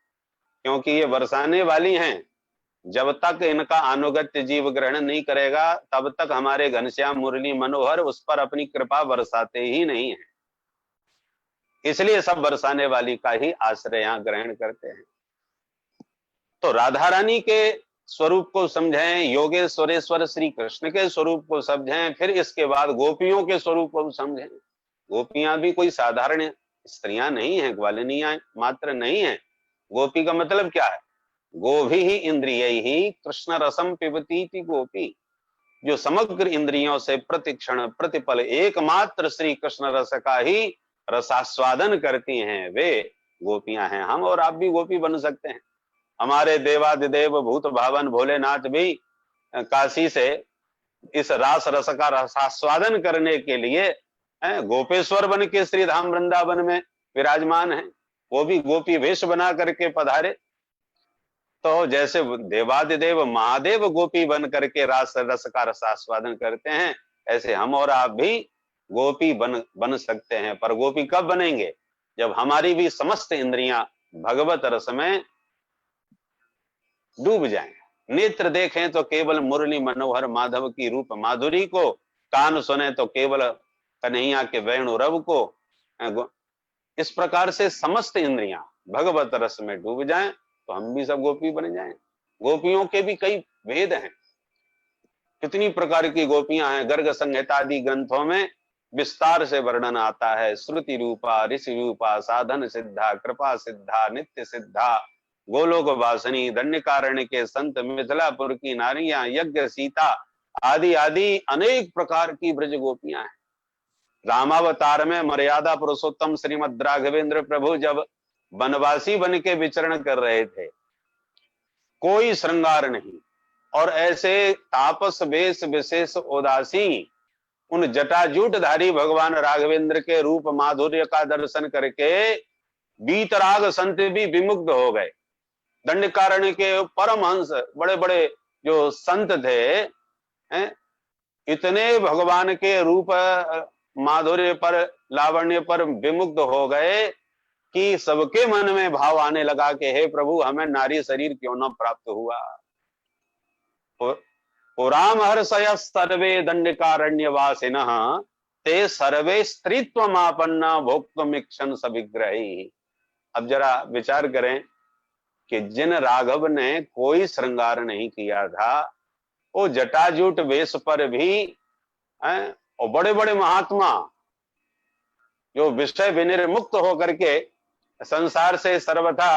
क्योंकि ये बरसाने वाली हैं। जब तक इनका अनुगत्य जीव ग्रहण नहीं करेगा तब तक हमारे घनश्याम मुरली मनोहर उस पर अपनी कृपा बरसाते ही नहीं है। इसलिए सब बरसाने वाली का ही आश्रय यहाँ ग्रहण करते हैं। तो राधा रानी के स्वरूप को समझें, योगेश्वरेश्वर श्री कृष्ण के स्वरूप को समझें, फिर इसके बाद गोपियों के स्वरूप को समझें। गोपियां भी कोई साधारण स्त्रियां नहीं है, ग्वालिनियां मात्र नहीं है। गोपी का मतलब क्या है? गोभी ही इंद्रिय ही कृष्ण रसम पिबती थी गोपी। जो समग्र इंद्रियों से प्रतिक्षण प्रतिपल एकमात्र श्री कृष्ण रस का ही रसास्वादन करती हैं, वे गोपियां हैं। हम और आप भी गोपी बन सकते हैं। हमारे देवादिदेव भूत भावन भोलेनाथ भी काशी से इस रास रस का रसास्वादन करने के लिए गोपेश्वर बन के श्री धाम वृंदावन में विराजमान है। वो भी गोपी वेश बना करके पधारे। तो जैसे देवादिदेव महादेव गोपी बन करके रास रस का रसास्वादन करते हैं, ऐसे हम और आप भी गोपी बन सकते हैं। पर गोपी कब बनेंगे? जब हमारी भी समस्त इंद्रियां भगवत रस में डूब जाएं। नेत्र देखें तो केवल मुरली मनोहर माधव की रूप माधुरी को, कान सुने तो केवल कन्हैया के वेणु रव को। इस प्रकार से समस्त इंद्रियां भगवत रस में डूब जाएं तो हम भी सब गोपी बन जाएं। गोपियों के भी कई भेद हैं, कितनी प्रकार की गोपियां हैं। गर्ग संहिता आदि ग्रंथों में विस्तार से वर्णन आता है। श्रुति रूपा, ऋषि रूपा, साधन सिद्धा, कृपा सिद्धा, नित्य सिद्धा, गोलोक वासनी, दंडकारण्य के संत, मिथिलापुर की नारियां, यज्ञ सीता आदि आदि अनेक प्रकार की ब्रज गोपियां हैं। रामावतार में मर्यादा पुरुषोत्तम श्रीमद राघवेंद्र प्रभु जब वनवासी बन के विचरण कर रहे थे, कोई श्रृंगार नहीं, और ऐसे तापस वेश विशेष उदासी उन जटाजूटधारी भगवान राघवेंद्र के रूप माधुर्य का दर्शन करके बीतराग संत भी विमुग्ध हो गए। दंडकारण्य के परमहंस, बड़े बड़े जो संत थे, इतने भगवान के रूप माधुर्य पर, लावण्य पर विमुग्ध हो गए कि सबके मन में भाव आने लगा कि हे प्रभु, हमें नारी शरीर क्यों न प्राप्त हुआ। पुराम हर्षय सर्वे दंडकारण्यवासिनः ते सर्वे स्त्रीत्वमापन्ना भोक्तुमिच्छन् सविग्रही। अब जरा विचार करें कि जिन राघव ने कोई श्रृंगार नहीं किया था, वो जटाजूट वेश पर भी और बड़े बड़े महात्मा जो विषय विनिर्मुक्त होकर के संसार से सर्वथा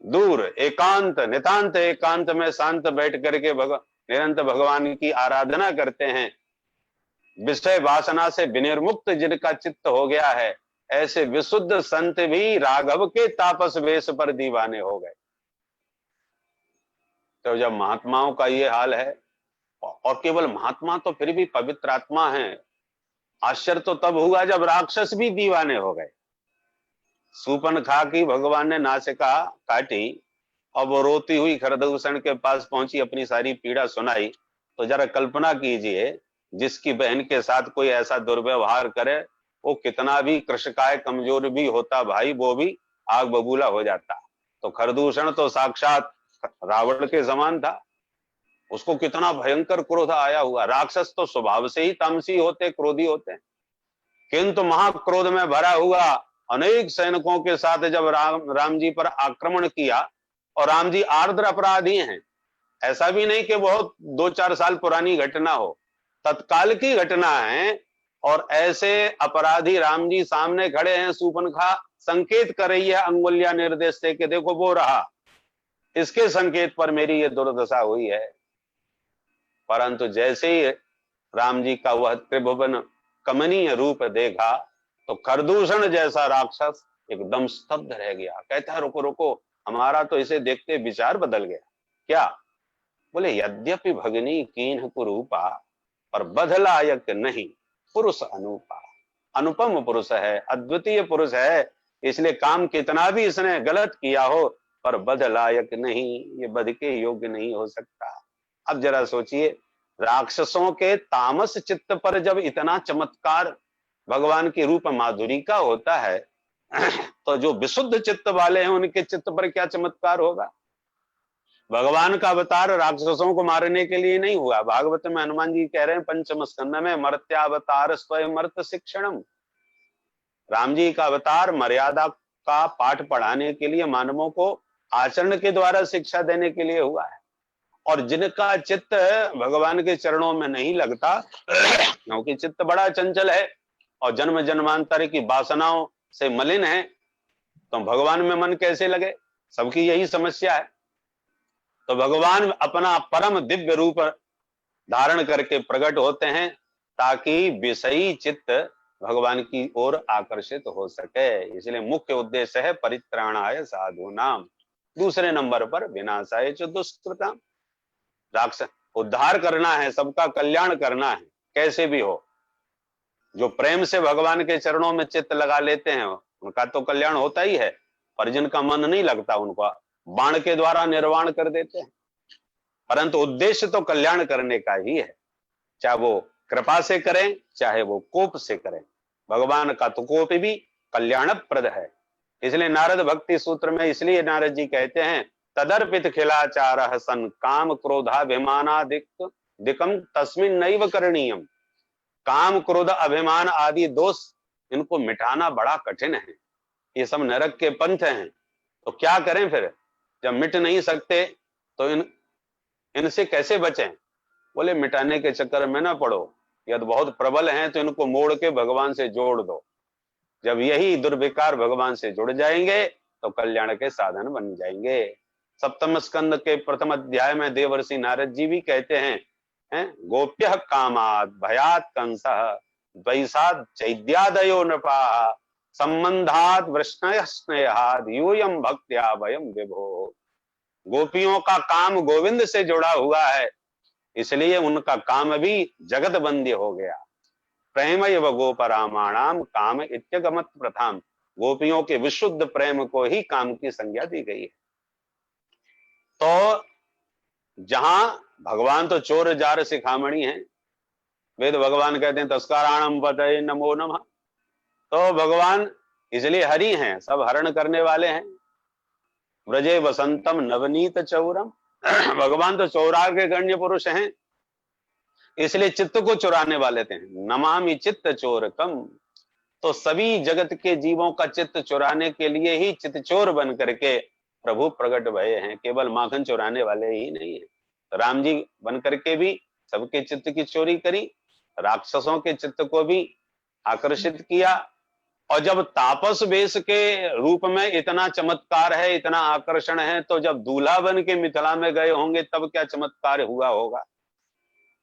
दूर एकांत, नितांत एकांत में शांत बैठ करके निरंतर भगवान की आराधना करते हैं, विषय वासना से विनिर्मुक्त जिनका चित्त हो गया है, ऐसे विशुद्ध संत भी राघव के तापस वेश पर दीवाने हो गए। तो जब महात्माओं का ये हाल है, और केवल महात्मा तो फिर भी पवित्र आत्मा है, आश्चर्य तो तब हुआ जब राक्षस भी दीवाने हो गए। सूपनखा की भगवान ने नासिका काटी और वो रोती हुई खरदूषण के पास पहुंची, अपनी सारी पीड़ा सुनाई। तो जरा कल्पना कीजिए, जिसकी बहन के साथ कोई ऐसा दुर्व्यवहार करे, वो कितना भी कृषकाय कमजोर भी होता भाई, वो भी आग बबूला हो जाता। तो खरदूषण तो साक्षात रावण के समान था, उसको कितना भयंकर क्रोध आया हुआ। राक्षस तो स्वभाव से ही तामसी होते, क्रोधी होते, किंतु महाक्रोध में भरा हुआ अनेक सैनिकों के साथ जब राम जी पर आक्रमण किया, और राम जी आर्द्र अपराधी हैं, ऐसा भी नहीं कि बहुत 2-4 साल पुरानी घटना हो, तत्काल की घटना है, और ऐसे अपराधी राम जी सामने खड़े हैं। सूपनखा संकेत कर रही है अंगुलियां निर्देश से कि देखो वो रहा, इसके संकेत पर मेरी ये दुर्दशा हुई है। परंतु जैसे ही राम जी का वह त्रिभुवन कमनीय रूप देखा, तो खरदूषण जैसा राक्षस एकदम स्तब्ध रह गया। कहता है रुको रुको, हमारा तो इसे देखते विचार बदल गया। क्या? बोले यद्यपि भगनी कीन्ह कुरूपा, पर बधलायक नहीं पुरुष अनूपा। अनुपम पुरुष है, अद्वितीय पुरुष है, इसलिए काम कितना भी इसने गलत किया हो, पर बधलायक नहीं, ये बध के योग्य नहीं हो सकता। अब जरा सोचिए, राक्षसों के तामस चित्त पर जब इतना चमत्कार भगवान के रूप माधुरी का होता है, तो जो विशुद्ध चित्त वाले हैं उनके चित्त पर क्या चमत्कार होगा। भगवान का अवतार राक्षसों को मारने के लिए नहीं हुआ। भागवत में हनुमान जी कह रहे हैं पंचम स्कंद में, मर्त्यावतार स्वयं मर्त शिक्षणम। राम जी का अवतार मर्यादा का पाठ पढ़ाने के लिए, मानवों को आचरण के द्वारा शिक्षा देने के लिए हुआ है। और जिनका चित्त भगवान के चरणों में नहीं लगता, क्योंकि चित्त बड़ा चंचल है और जन्म जन्मांतर की वासनाओं से मलिन है, तो भगवान में मन कैसे लगे? सबकी यही समस्या है। तो भगवान अपना परम दिव्य रूप धारण करके प्रकट होते हैं, ताकि विषयी चित्त भगवान की ओर आकर्षित हो सके। इसलिए मुख्य उद्देश्य है परित्राणाय साधूनाम, दूसरे नंबर पर विनाशाय च दुष्कृताम। राक्षस उद्धार करना है, सबका कल्याण करना है, कैसे भी हो। जो प्रेम से भगवान के चरणों में चित्त लगा लेते हैं उनका तो कल्याण होता ही है, पर जिनका मन नहीं लगता उनका बाण के द्वारा निर्वाण कर देते हैं। परंतु उद्देश्य तो कल्याण करने का ही है, चाहे वो कृपा से करें चाहे वो कोप से करें। भगवान का तो कोप भी कल्याणप्रद है। इसलिए नारद भक्ति सूत्र में इसलिए नारद जी कहते हैं तदर्पित खिलाचारः सन काम क्रोधाभिमानादिकम तस्मिन् नैव करणीयम। काम क्रोध अभिमान आदि दोष इनको मिटाना बड़ा कठिन है, ये सब नरक के पंथ हैं। तो क्या करें फिर, जब मिट नहीं सकते तो इनसे कैसे बचें? बोले मिटाने के चक्कर में ना पड़ो, यदि बहुत प्रबल हैं तो इनको मोड़ के भगवान से जोड़ दो। जब यही दुर्विकार भगवान से जुड़ जाएंगे तो कल्याण के साधन बन जाएंगे। सप्तम स्कंद के प्रथम अध्याय में देवर्षि नारद जी भी कहते हैं, गोप्यः कामात् भयात् कंसः द्वैसात् चैद्यादयो नृपाः संबंधात् वृष्णयः स्नेहात् यूयं भक्त्या वयं विभो। गोपियों का काम गोविंद से जुड़ा हुआ है, इसलिए उनका काम भी जगत बंदी हो गया। प्रेमैव गोपरामाणाम काम इत्यगमत प्रथाम। गोपियों के विशुद्ध प्रेम को ही काम की संज्ञा दी गई है। तो जहां भगवान तो चोर जार शिखामणि हैं, वेद भगवान कहते हैं तस्काराणम पतये नमो नमः। तो भगवान इसलिए हरि हैं, सब हरण करने वाले हैं। ब्रजे वसंतम नवनीत चौरम, भगवान तो चौराग के गण्य पुरुष हैं, इसलिए चित्त को चुराने वाले थे। नमामि चित्त चोरकम, तो सभी जगत के जीवों का चित्त चुराने के लिए ही चित्त चोर बन करके प्रभु प्रकट भये हैं। केवल माखन चुराने वाले ही नहीं है, राम जी बन करके भी सबके चित्त की चोरी करी, राक्षसों के चित्त को भी आकर्षित किया। और जब तापस वेश के रूप में इतना चमत्कार है, इतना आकर्षण है, तो जब दूल्हा बन के मिथिला में गए होंगे तब क्या चमत्कार हुआ होगा।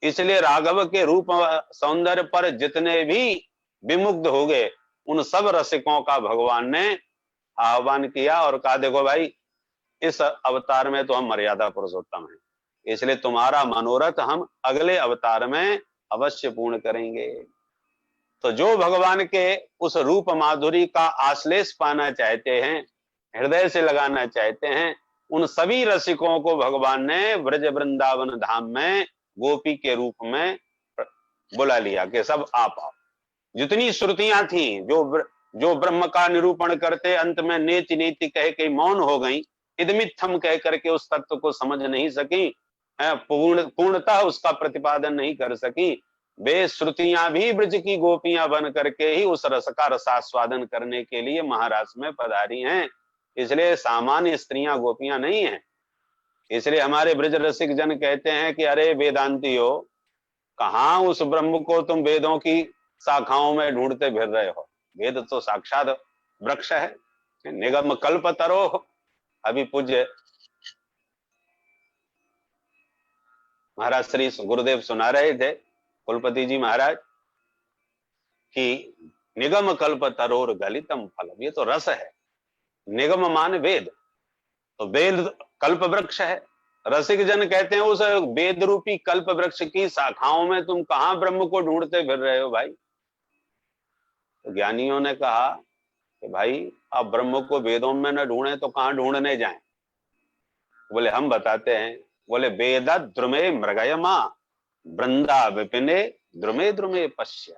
इसलिए राघव के रूप सौंदर्य पर जितने भी विमुग्ध हो गए, उन सब रसिकों का भगवान ने आह्वान किया और कहा देखो भाई, इस अवतार में तो हम मर्यादा पुरुषोत्तम हैं, इसलिए तुम्हारा मनोरथ हम अगले अवतार में अवश्य पूर्ण करेंगे। तो जो भगवान के उस रूप माधुरी का आश्लेष पाना चाहते हैं, हृदय से लगाना चाहते हैं, उन सभी रसिकों को भगवान ने ब्रज वृंदावन धाम में गोपी के रूप में बुला लिया कि सब आप आओ। जितनी श्रुतियां थी जो ब्रह्म का निरूपण करते, अंत में नेति नेति कह के मौन हो गई, इदमित्थम कह करके उस तत्व को समझ नहीं सकी, पूर्णतः उसका प्रतिपादन नहीं कर सकी। वे श्रुतियां भी ब्रज की गोपियां बन करके ही उस रस का रसास्वादन करने के लिए महाराज में पधारी हैं। इसलिए सामान्य स्त्रियां गोपियां नहीं हैं। इसलिए हमारे ब्रज रसिक जन कहते हैं कि अरे वेदांतियों, कहां उस ब्रह्म को तुम वेदों की शाखाओं में ढूंढते फिर रहे हो? वेद तो साक्षात वृक्ष है, निगम कल्पतरो। अभी पूज्य महाराज श्री गुरुदेव सुना रहे थे, कुलपति जी महाराज, कि निगम कल्प तरोर गलितम फलम, ये तो रस है। निगम मान वेद, तो वेद कल्प वृक्ष है। रसिक जन कहते हैं उस वेद रूपी कल्प वृक्ष की शाखाओं में तुम कहां ब्रह्म को ढूंढते फिर रहे हो भाई? तो ज्ञानियों ने कहा कि भाई आप ब्रह्म को वेदों में न ढूंढे तो कहां ढूंढने जाएं? बोले हम बताते हैं। बोले वेद द्रुमे मृगयमा वृंदा विपिने द्रुमे द्रुमे पश्य।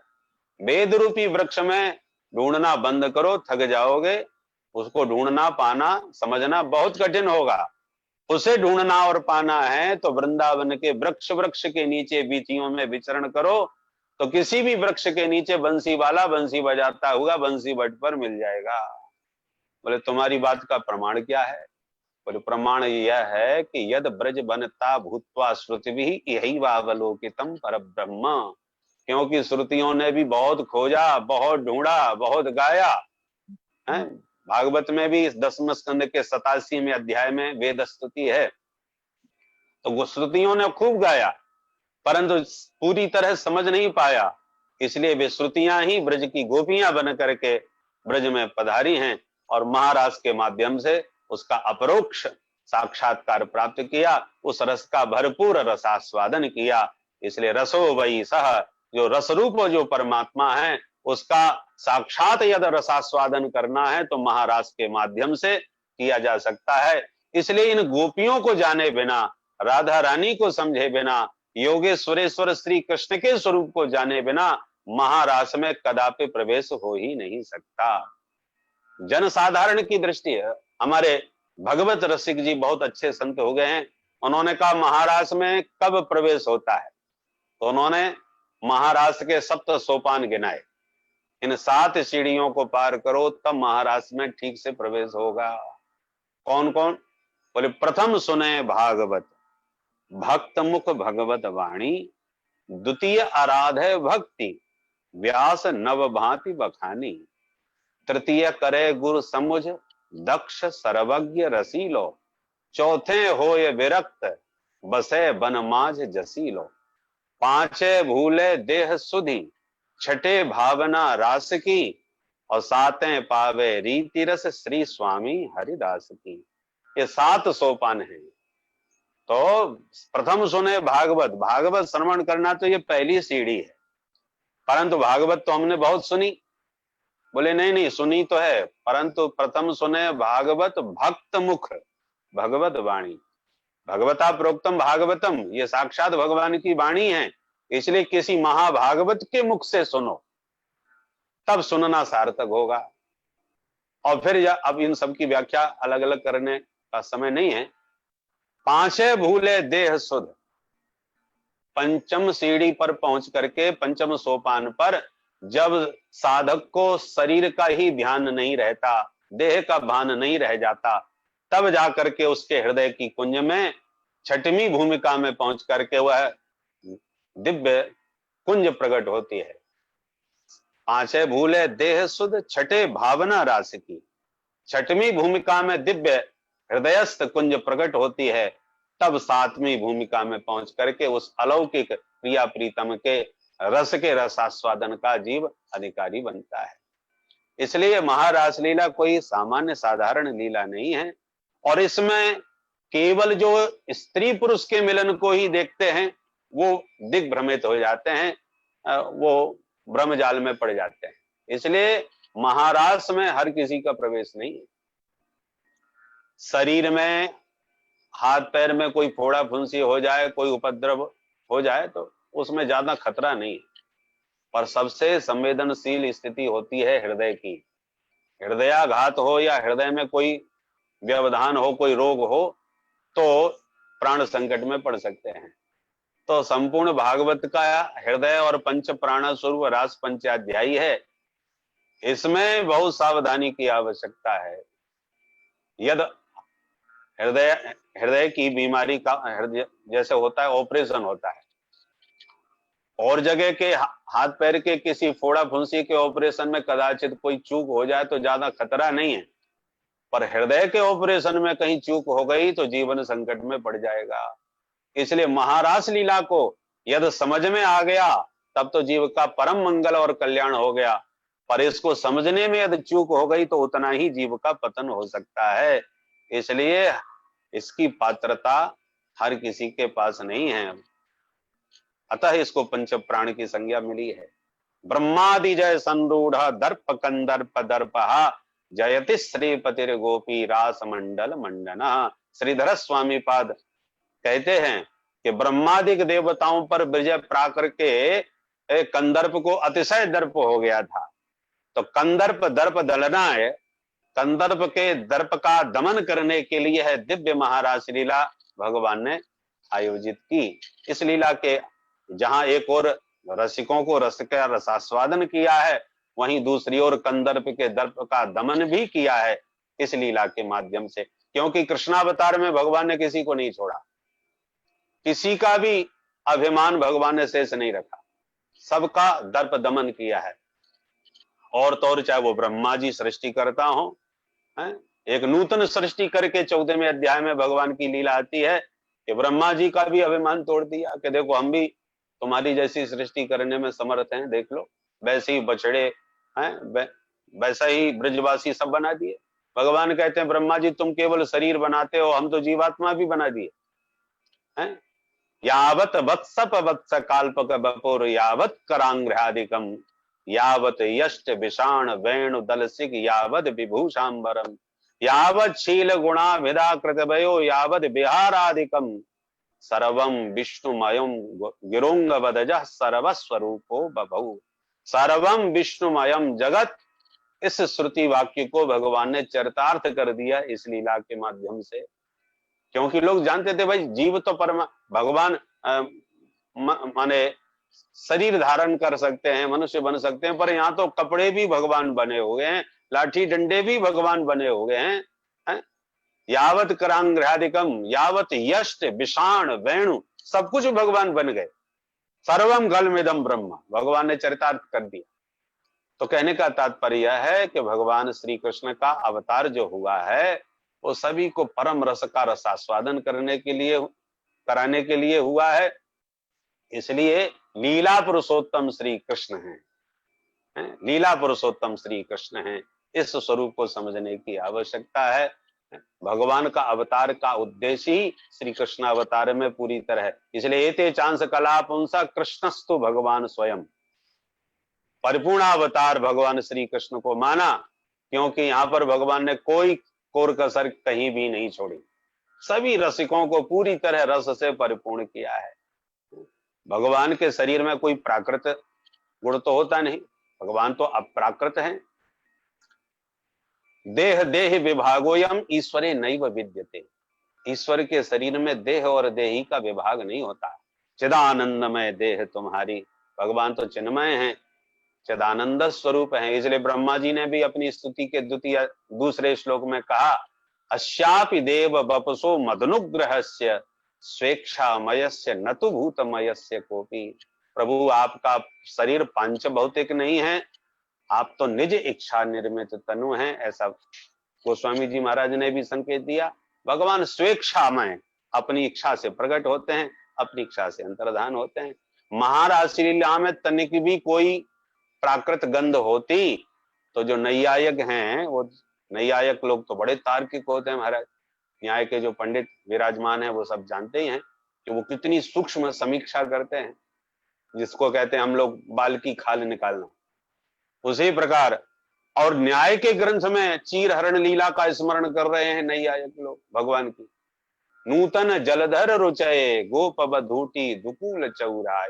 वेद रूपी वृक्ष में ढूंढना बंद करो, थक जाओगे। उसको ढूंढना पाना समझना बहुत कठिन होगा। उसे ढूंढना और पाना है तो वृंदावन के वृक्ष के नीचे बीतियों में विचरण करो, तो किसी भी वृक्ष के नीचे बंसी वाला बंसी बजाता हुआ बंसी बट पर मिल जाएगा। बोले तुम्हारी बात का प्रमाण क्या है? बोले प्रमाण यह है कि यद ब्रज बनता भूत्वा श्रुतिभिः इहैवावलोकितम परब्रह्म। क्योंकि श्रुतियों ने भी बहुत खोजा, बहुत ढूंढा, बहुत गाया है। भागवत में भी इस 10वें स्कंद के 87वें अध्याय में वेद स्तुति है। तो वो श्रुतियों ने खूब गाया, परंतु पूरी तरह समझ नहीं पाया। इसलिए वे श्रुतियां ही ब्रज की गोपियां बन करके ब्रज में पधारी हैं और महाराज के माध्यम से उसका अपरोक्ष साक्षात्कार प्राप्त किया, उस रस का भरपूर रसास्वादन किया। इसलिए रसो वही सह, जो रसरूप जो परमात्मा है उसका साक्षात यदि रसास्वादन करना है तो महाराज के माध्यम से किया जा सकता है। इसलिए इन गोपियों को जाने बिना, राधा रानी को समझे बिना, योगेश्वरेश्वर श्री कृष्ण के स्वरूप को जाने बिना महारास में कदापि प्रवेश हो ही नहीं सकता। जनसाधारण की दृष्टि है, हमारे भगवत रसिक जी बहुत अच्छे संत हो गए हैं। उन्होंने कहा महाराष्ट्र में कब प्रवेश होता है, तो उन्होंने महाराष्ट्र के 7 सोपान गिनाए, इन 7 सीढ़ियों को पार करो तब महाराष्ट्र में ठीक से प्रवेश होगा। कौन कौन? बोले प्रथम सुने भागवत, भक्त मुख भगवत वाणी, द्वितीय आराधे भक्ति, व्यास नव भांति बखानी, तृतीय करे गुरु समुझ, दक्ष सर्वज्ञ रसीलो, चौथे होय विरक्त, बसे बन माझ जसीलो, पांचे भूले देह सुधि, छठे भावना रास की, और 7वें पावे रीति रस श्री स्वामी हरिदास की। ये 7 सोपान हैं। तो प्रथम सुने भागवत, भागवत श्रवण करना तो ये पहली सीढ़ी है, परंतु भागवत तो हमने बहुत सुनी। बोले नहीं नहीं, सुनी तो है, परंतु प्रथम सुने भागवत भक्त मुख भगवत वाणी, भगवता प्रोक्तम भागवतम, ये साक्षात भगवान की वाणी है, इसलिए किसी महाभागवत के मुख से सुनो, तब सुनना सार्थक होगा। और फिर अब इन सब की व्याख्या अलग अलग करने का समय नहीं है। पांचे भूले देह सुध, पंचम सीढ़ी पर पहुंच करके, पंचम सोपान पर जब साधक को शरीर का ही ध्यान नहीं रहता, देह का भान नहीं रह जाता, तब जाकर के उसके हृदय की कुंज में 6वीं भूमिका में पहुंच करके वह दिव्य कुंज प्रकट होती है। पांचे भूले देह सुध, छठे भावना रास की, 6वीं भूमिका में दिव्य हृदयस्थ कुंज प्रकट होती है, तब 7वीं भूमिका में पहुंच करके उस अलौकिक प्रिया प्रीतम के रस के रसास्वादन का जीव अधिकारी बनता है। इसलिए महारास लीला कोई सामान्य साधारण लीला नहीं है, और इसमें केवल जो स्त्री पुरुष के मिलन को ही देखते हैं वो दिग्भ्रमित हो जाते हैं, वो ब्रह्मजाल में पड़ जाते हैं। इसलिए महारास में हर किसी का प्रवेश नहीं है। शरीर में, हाथ पैर में कोई फोड़ा फुंसी हो जाए, कोई उपद्रव हो जाए तो उसमें ज्यादा खतरा नहीं है, पर सबसे संवेदनशील स्थिति होती है हृदय की। हृदयाघात हो या हृदय में कोई व्यवधान हो, कोई रोग हो, तो प्राण संकट में पड़ सकते हैं। तो संपूर्ण भागवत का हृदय और पंच प्राण स्वरूप रास पंचाध्यायी है, इसमें बहुत सावधानी की आवश्यकता है। यदि हृदय की बीमारी का, हृदय जैसे होता है ऑपरेशन होता है, और जगह के हाथ पैर के किसी फोड़ा फुंसी के ऑपरेशन में कदाचित कोई चूक हो जाए तो ज्यादा खतरा नहीं है, पर हृदय के ऑपरेशन में कहीं चूक हो गई तो जीवन संकट में पड़ जाएगा। इसलिए महारास लीला को यदि समझ में आ गया तब तो जीव का परम मंगल और कल्याण हो गया, पर इसको समझने में यदि चूक हो गई तो उतना ही जीव का पतन हो सकता है। इसलिए इसकी पात्रता हर किसी के पास नहीं है, अतः इसको पंच प्राण की संज्ञा मिली है। ब्रह्मादि जय संरूढ़ दर्प कंदर्प दर्पहा, जयति श्रीपतिर गोपी रास मंडल मंडन। श्रीधर स्वामी पाद कहते हैं कि ब्रह्मादिक देवताओं पर विजय प्राप्त करके कंदर्प को अतिशय दर्प हो गया था, तो कंदर्प दर्प दलना है, कंदर्प के दर्प का दमन करने के लिए है दिव्य महारास लीला भगवान ने आयोजित की। इस लीला के जहां एक और रसिकों को रस का रसास्वादन किया है, वहीं दूसरी ओर कंदर्प के दर्प का दमन भी किया है इस लीला के माध्यम से, क्योंकि कृष्णावतार में भगवान ने किसी को नहीं छोड़ा, किसी का भी अभिमान भगवान ने शेष नहीं रखा, सबका दर्प दमन किया है। और तो और चाहे वो ब्रह्मा जी सृष्टि करता हो, एक नूतन सृष्टि करके 14वें अध्याय में भगवान की लीला आती है कि ब्रह्मा जी का भी अभिमान तोड़ दिया कि देखो हम भी तुम्हारी जैसी सृष्टि करने में समर्थ हैं, देख लो, वैसे ही बछड़े हैं, वैसा ही ब्रजवासी सब बना दिए। भगवान कहते हैं ब्रह्मा जी तुम केवल शरीर बनाते हो, हम तो जीवात्मा भी बना दिए हैं। यावत वत्सप वत्स काल्पक बपोर यावत करांग्रहादिकम, यावत यष्ट विषाण वेणु दलसिक यावत विभूषांबरम, यावत शील गुणा विदा कृतवयो यावत विहारादिकम, सर्वम विष्णुमयम गिरोंग वदजः सर्वस्वरूपो बभौ। सर्वम विष्णुमयम जगत इस श्रुति वाक्य को भगवान ने चरितार्थ कर दिया इस लीला के माध्यम से। क्योंकि लोग जानते थे भाई जीव तो परमा भगवान माने शरीर धारण कर सकते हैं, मनुष्य बन सकते हैं, पर यहाँ तो कपड़े भी भगवान बने हुए हैं, लाठी डंडे भी भगवान बने हुए हैं, यावत करांग्रहादिकम यावत यष्ट विषाण वेणु सब कुछ भगवान बन गए। सर्वम गलमिदम ब्रह्म भगवान ने चरितार्थ कर दिया। तो कहने का तात्पर्य है कि भगवान श्री कृष्ण का अवतार जो हुआ है वो सभी को परम रस का रसास्वादन कराने के लिए हुआ है। इसलिए लीला पुरुषोत्तम श्री कृष्ण हैं, लीला पुरुषोत्तम श्री कृष्ण हैं। इस स्वरूप को समझने की आवश्यकता है। भगवान का अवतार का उद्देश्य ही श्री कृष्ण अवतार में पूरी तरह है। इसलिए एते चांस कला पुंसा कृष्णस्तु भगवान स्वयं, परिपूर्ण अवतार भगवान श्री कृष्ण को माना, क्योंकि यहाँ पर भगवान ने कोई कोर कसर कहीं भी नहीं छोड़ी, सभी रसिकों को पूरी तरह रस से परिपूर्ण किया है। भगवान के शरीर में कोई प्राकृत गुण तो होता नहीं, भगवान तो अप्राकृत हैं। देह देह विभागोयम ईश्वरे नैव विद्यते, ईश्वर के शरीर में देह और देही का विभाग नहीं होता। चिदानंदमय देह तुम्हारी, भगवान तो चिन्मय हैं, चिदानंद स्वरूप है। इसलिए ब्रह्मा जी ने भी अपनी स्तुति के दूसरे श्लोक में कहा, अस्यापि देव वपुषो मदनुग्रहस्य स्वेच्छामयस्य न तो भूतमयस्य कोपि। प्रभु आपका शरीर पंच भौतिक नहीं है, आप तो निज इच्छा निर्मित तनु हैं। ऐसा गोस्वामी जी महाराज ने भी संकेत दिया। भगवान स्वेच्छामय, अपनी इच्छा से प्रकट होते हैं, अपनी इच्छा से अंतर्धान होते हैं। महाराष्ट्र लीला में तनिक भी कोई प्राकृत गंध होती तो जो नैयायिक हैं, वो नैयायिक लोग तो बड़े तार्किक होते हैं महाराज, न्याय के जो पंडित विराजमान हैं वो सब जानते ही हैं कि वो कितनी सूक्ष्म समीक्षा करते हैं, जिसको कहते हैं हम लोग बाल की खाल निकालना, उसी प्रकार। और न्याय के ग्रंथ में चीर हरण लीला का स्मरण कर रहे हैं नैयायिक लोग भगवान की। नूतन जलधर रुचये गोपवधूटी दुकूल चौराय,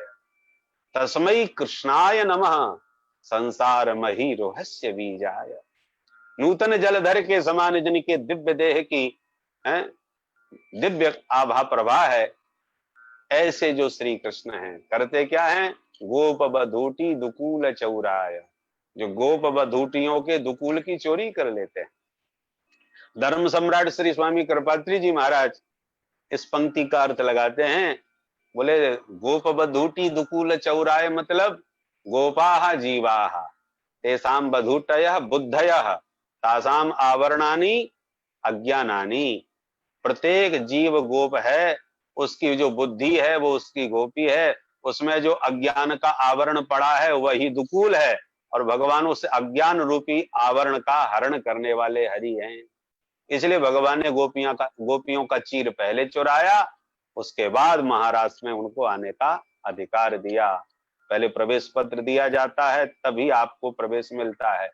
तस्मै कृष्णाय नमः संसार मही रोहस्य बीजाय। नूतन जलधर के समान जिनके दिव्य देह की दिव्य आभा प्रभा है, ऐसे जो श्री कृष्ण हैं, करते क्या हैं? गोपवधूटी दुकूल चौराय, जो गोपवधूटियों के दुकूल की चोरी कर लेते हैं। धर्म सम्राट श्री स्वामी कृपात्री जी महाराज इस पंक्ति का अर्थ लगाते हैं, बोले गोपवधूटी दुकूल चौराय मतलब गोपाः जीवाः तेषां वधूटयः बुद्धयः तासाम आवरणानि अज्ञानानि। प्रत्येक जीव गोप है, उसकी जो बुद्धि है वो उसकी गोपी है, उसमें जो अज्ञान का आवरण पड़ा है वही दुकूल है, और भगवान उस अज्ञान रूपी आवरण का हरण करने वाले हरि हैं। इसलिए भगवान ने गोपियों का चीर पहले चुराया, उसके बाद महाराष्ट्र में उनको आने का अधिकार दिया। पहले प्रवेश पत्र दिया जाता है तभी आपको प्रवेश मिलता है।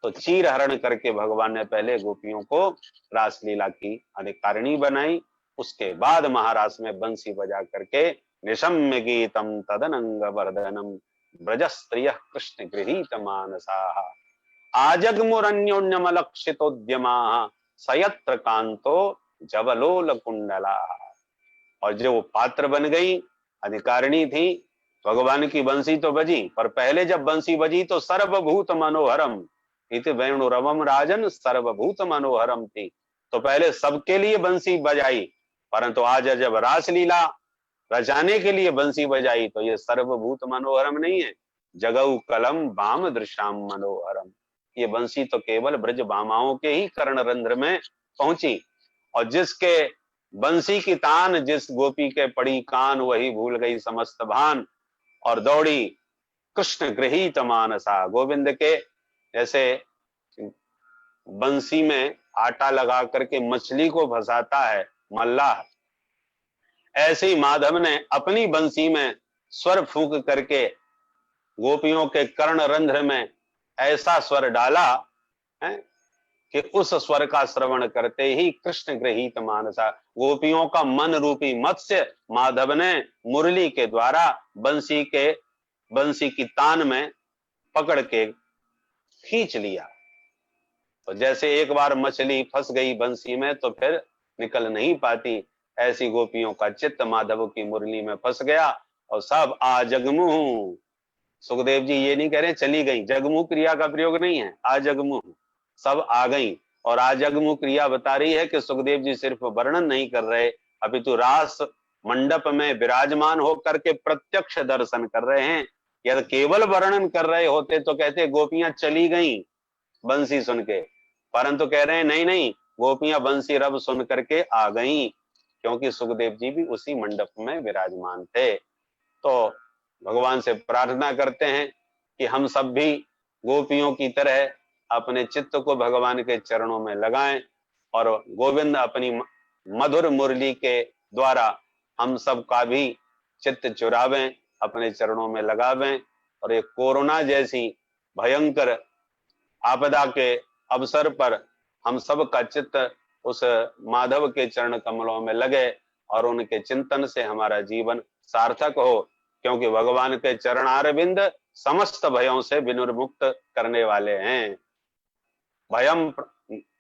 तो चीर हरण करके भगवान ने पहले गोपियों को रासलीला की अधिकारिणी बनाई, उसके बाद महाराष्ट्र में बंसी बजा करके निशम्य गीतम तदनंग वर्धनम ब्रजस्त्रिय कृष्ण गृहीत मानसाः आजगमुरन्योन्यमलक्षितोद्यमा सयत्र कांतो जवलोल कुंडला। और जो वो पात्र बन गई, अधिकारिणी थी, भगवान की बंसी तो बजी, पर पहले जब बंसी बजी तो सर्वभूत मनोहरम इति वेणुरवम राजन सर्वभूत मनोहरम थी। तो पहले सबके लिए बंसी बजाई, परंतु आज जब रासलीला रचाने के लिए बंसी बजाई तो ये सर्वभूत मनोहरम नहीं है, जगऊ कलम बाम दृशाम मनोहरम। ये बंसी तो केवल ब्रज बामाओं के ही कर्णरंध्र में पहुंची, और जिसके बंसी की तान जिस गोपी के पड़ी कान वही भूल गई समस्त भान, और दौड़ी कृष्ण गृहीत मानसा। गोविंद के जैसे बंसी में आटा लगा करके मछली को फंसाता है मल्लाह, ऐसे ही माधव ने अपनी बंसी में स्वर फूंक करके गोपियों के कर्णरंध्र में ऐसा स्वर डाला है कि उस स्वर का श्रवण करते ही कृष्ण गृहीत मानसा, गोपियों का मन रूपी मत्स्य माधव ने मुरली के द्वारा बंसी की तान में पकड़ के खींच लिया। तो जैसे एक बार मछली फंस गई बंसी में तो फिर निकल नहीं पाती, ऐसी गोपियों का चित्त माधव की मुरली में फंस गया और सब आ जगमुह। सुखदेव जी ये नहीं कह रहे चली गई, जगमुह क्रिया का प्रयोग नहीं है, आ जगमुह, सब आ गई। और आ जगमुह क्रिया बता रही है कि सुखदेव जी सिर्फ वर्णन नहीं कर रहे, अपितु रास मंडप में विराजमान होकर के प्रत्यक्ष दर्शन कर रहे हैं। यदि केवल वर्णन कर रहे होते तो कहते गोपियां चली गईं बंसी सुन के, परंतु कह रहे हैं नहीं नहीं, गोपियां बंसी रब सुन करके आ गईं, क्योंकि सुखदेव जी भी उसी मंडप में विराजमान थे। तो भगवान से प्रार्थना करते हैं कि हम सब भी गोपियों की तरह अपने चित्त को भगवान के चरणों में लगाएं और गोविंद अपनी मधुर मुरली के द्वारा हम सब का भी चित्त चुरावें, अपने चरणों में लगावें। और ये कोरोना जैसी भयंकर आपदा के अवसर पर हम सब का चित्त उस माधव के चरण कमलों में लगे और उनके चिंतन से हमारा जीवन सार्थक हो, क्योंकि भगवान के चरणारविंद समस्त भयों से विनिर्मुक्त करने वाले हैं। भयम,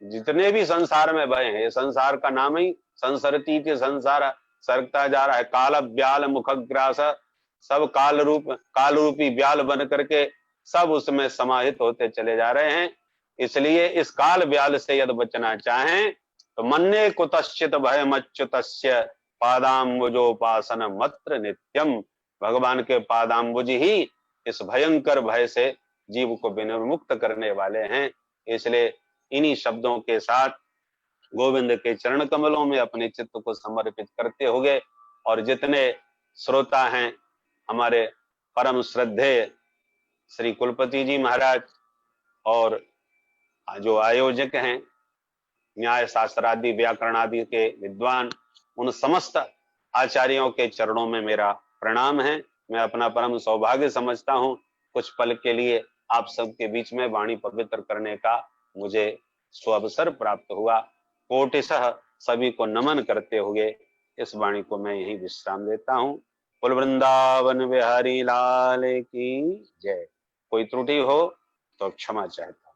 जितने भी संसार में भय हैं, ये संसार का नाम ही संसरती के संसार सरकता जा रहा है। काल ब्याल मुखग्रास, सब काल रूपी ब्याल बन करके सब उसमें समाहित होते चले जा रहे हैं। इसलिए इस काल ब्याल से यदि बचना चाहें तो मन्ने कुतश्चित भय मच्युतस्य पादाम्बुजोपासन मत्र नित्यम। भगवान के पादाम्बुज ही इस भयंकर भय से जीव को विनिर्मुक्त करने वाले हैं। इसलिए इन्हीं शब्दों के साथ गोविंद के चरण कमलों में अपने चित्त को समर्पित करते हुए, और जितने श्रोता हैं हमारे परम श्रद्धेय श्री कुलपति जी महाराज और जो आयोजक हैं, न्याय शास्त्र आदि व्याकरण आदि के विद्वान, उन समस्त आचार्यों के चरणों में मेरा प्रणाम है। मैं अपना परम सौभाग्य समझता हूँ कुछ पल के लिए आप सबके बीच में वाणी पवित्र करने का मुझे सुअवसर प्राप्त हुआ। कोटिशः सभी को नमन करते हुए इस वाणी को मैं यहीं विश्राम देता हूँ। कुल वृंदावन बिहारी लाल की जय। कोई त्रुटि हो तो क्षमा चाहता हूँ।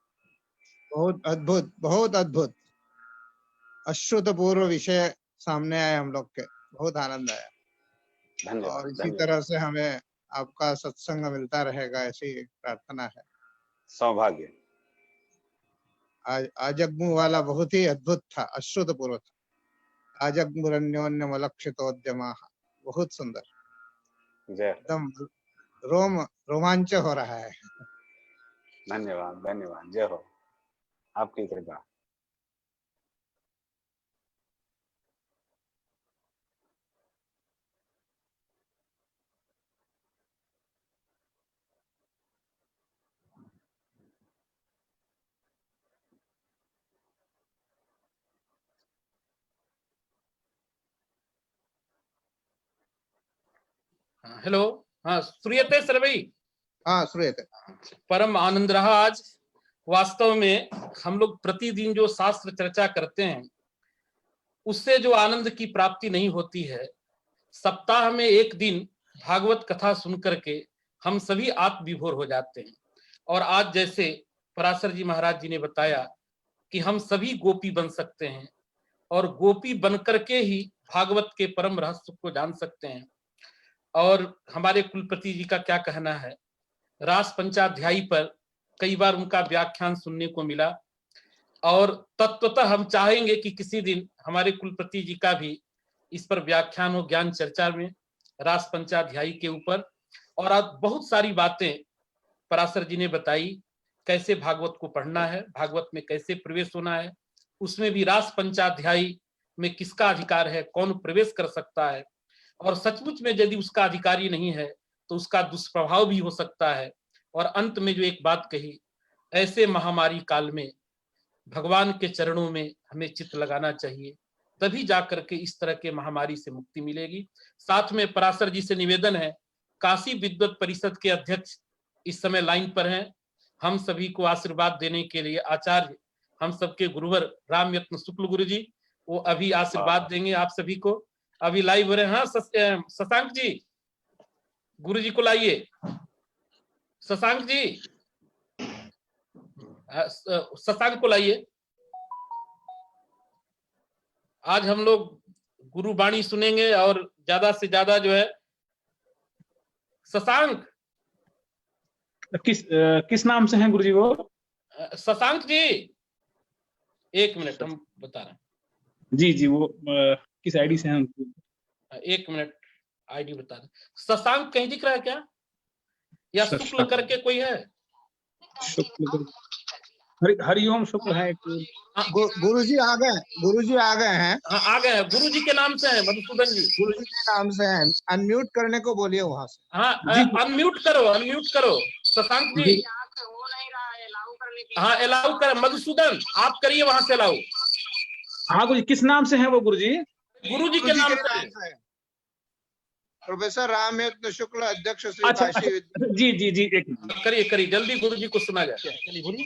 बहुत अद्भुत, बहुत अद्भुत, अश्रुतपूर्व विषय सामने आए हम लोग के, बहुत आनंद आया। धन्यवाद। और इसी तरह से हमें आपका सत्संग मिलता रहेगा, ऐसी प्रार्थना है। सौभाग्य। आजगमु वाला बहुत ही अद्भुत था, अश्रुतपूर्व था। आजगमुरन्योन्यम अलक्षितोद्यमा, बहुत सुंदर, एकदम रोमांच हो रहा है। धन्यवाद धन्यवाद, जय हो, आपकी कृपा। हेलो, हाँ श्रूयते सर्वै? हाँ श्रूयते। परम आनंद रहा आज। वास्तव में हम लोग प्रतिदिन जो शास्त्र चर्चा करते हैं उससे जो आनंद की प्राप्ति नहीं होती है, सप्ताह में एक दिन भागवत कथा सुन करके हम सभी आत्मविभोर हो जाते हैं। और आज जैसे पराशर जी महाराज जी ने बताया कि हम सभी गोपी बन सकते हैं और गोपी बन करके ही भागवत के परम रहस्य को जान सकते हैं। और हमारे कुलपति जी का क्या कहना है, रास पंचाध्यायी पर कई बार उनका व्याख्यान सुनने को मिला और तत्वतः हम चाहेंगे कि किसी दिन हमारे कुलपति जी का भी इस पर व्याख्यान हो, ज्ञान चर्चा में रास पंचाध्यायी के ऊपर। और आज बहुत सारी बातें पराशर जी ने बताई, कैसे भागवत को पढ़ना है, भागवत में कैसे प्रवेश होना है, उसमें भी रास पंचाध्यायी में किसका अधिकार है, कौन प्रवेश कर सकता है, और सचमुच में यदि उसका अधिकारी नहीं है तो उसका दुष्प्रभाव भी हो सकता है। और अंत में जो एक बात कही, ऐसे महामारी काल में भगवान के चरणों में हमें चित्त लगाना चाहिए, तभी जाकर के इस तरह के महामारी से मुक्ति मिलेगी। साथ में पराशर जी से निवेदन है, काशी विद्वत परिषद के अध्यक्ष इस समय लाइन पर हैं, हम सभी को आशीर्वाद देने के लिए आचार्य हम सबके गुरुवर राम यत्न शुक्ल गुरु जी, वो अभी आशीर्वाद देंगे आप सभी को। अभी लाइव हो रहे हैं। हाँ शशांक जी, गुरु जी को लाइए। शशांक जी, शशांक को लाइए। आज हम लोग गुरुवाणी सुनेंगे और ज्यादा से ज्यादा जो है शशांक। किस नाम से हैं गुरुजी वो? शशांक जी, एक मिनट हम बता रहे हैं। जी जी, वो किस आईडी से हैं? एक मिनट, आईडी बता रहे। शशांक कहीं दिख रहा है क्या, या शुक्ल करके कोई है? शुक्ल, हरिओम शुक्ल है। गुरुजी आ गए, गुरुजी आ गए हैं। हाँ आ गए हैं, गुरु जी के नाम से है मधुसूदन जी। गुरुजी के नाम से हैं, अनम्यूट करने को बोलिए वहां से। हाँ अनम्यूट करो, अनम्यूट करो शशांक जी। हाँ अलाउ कर, मधुसूदन आप करिए वहां से अलाउ। हाँ गुरुजी, किस नाम से हैं वो गुरुजी? गुरु जी के नाम से। प्रोफेसर रामयज्ञ शुक्ल, अध्यक्ष श्री अच्छा, काशी विद्या। जी जी जी, एक मिनट। करिए करिए जल्दी, गुरु जी को सुना जाए। चलिए बोलिए।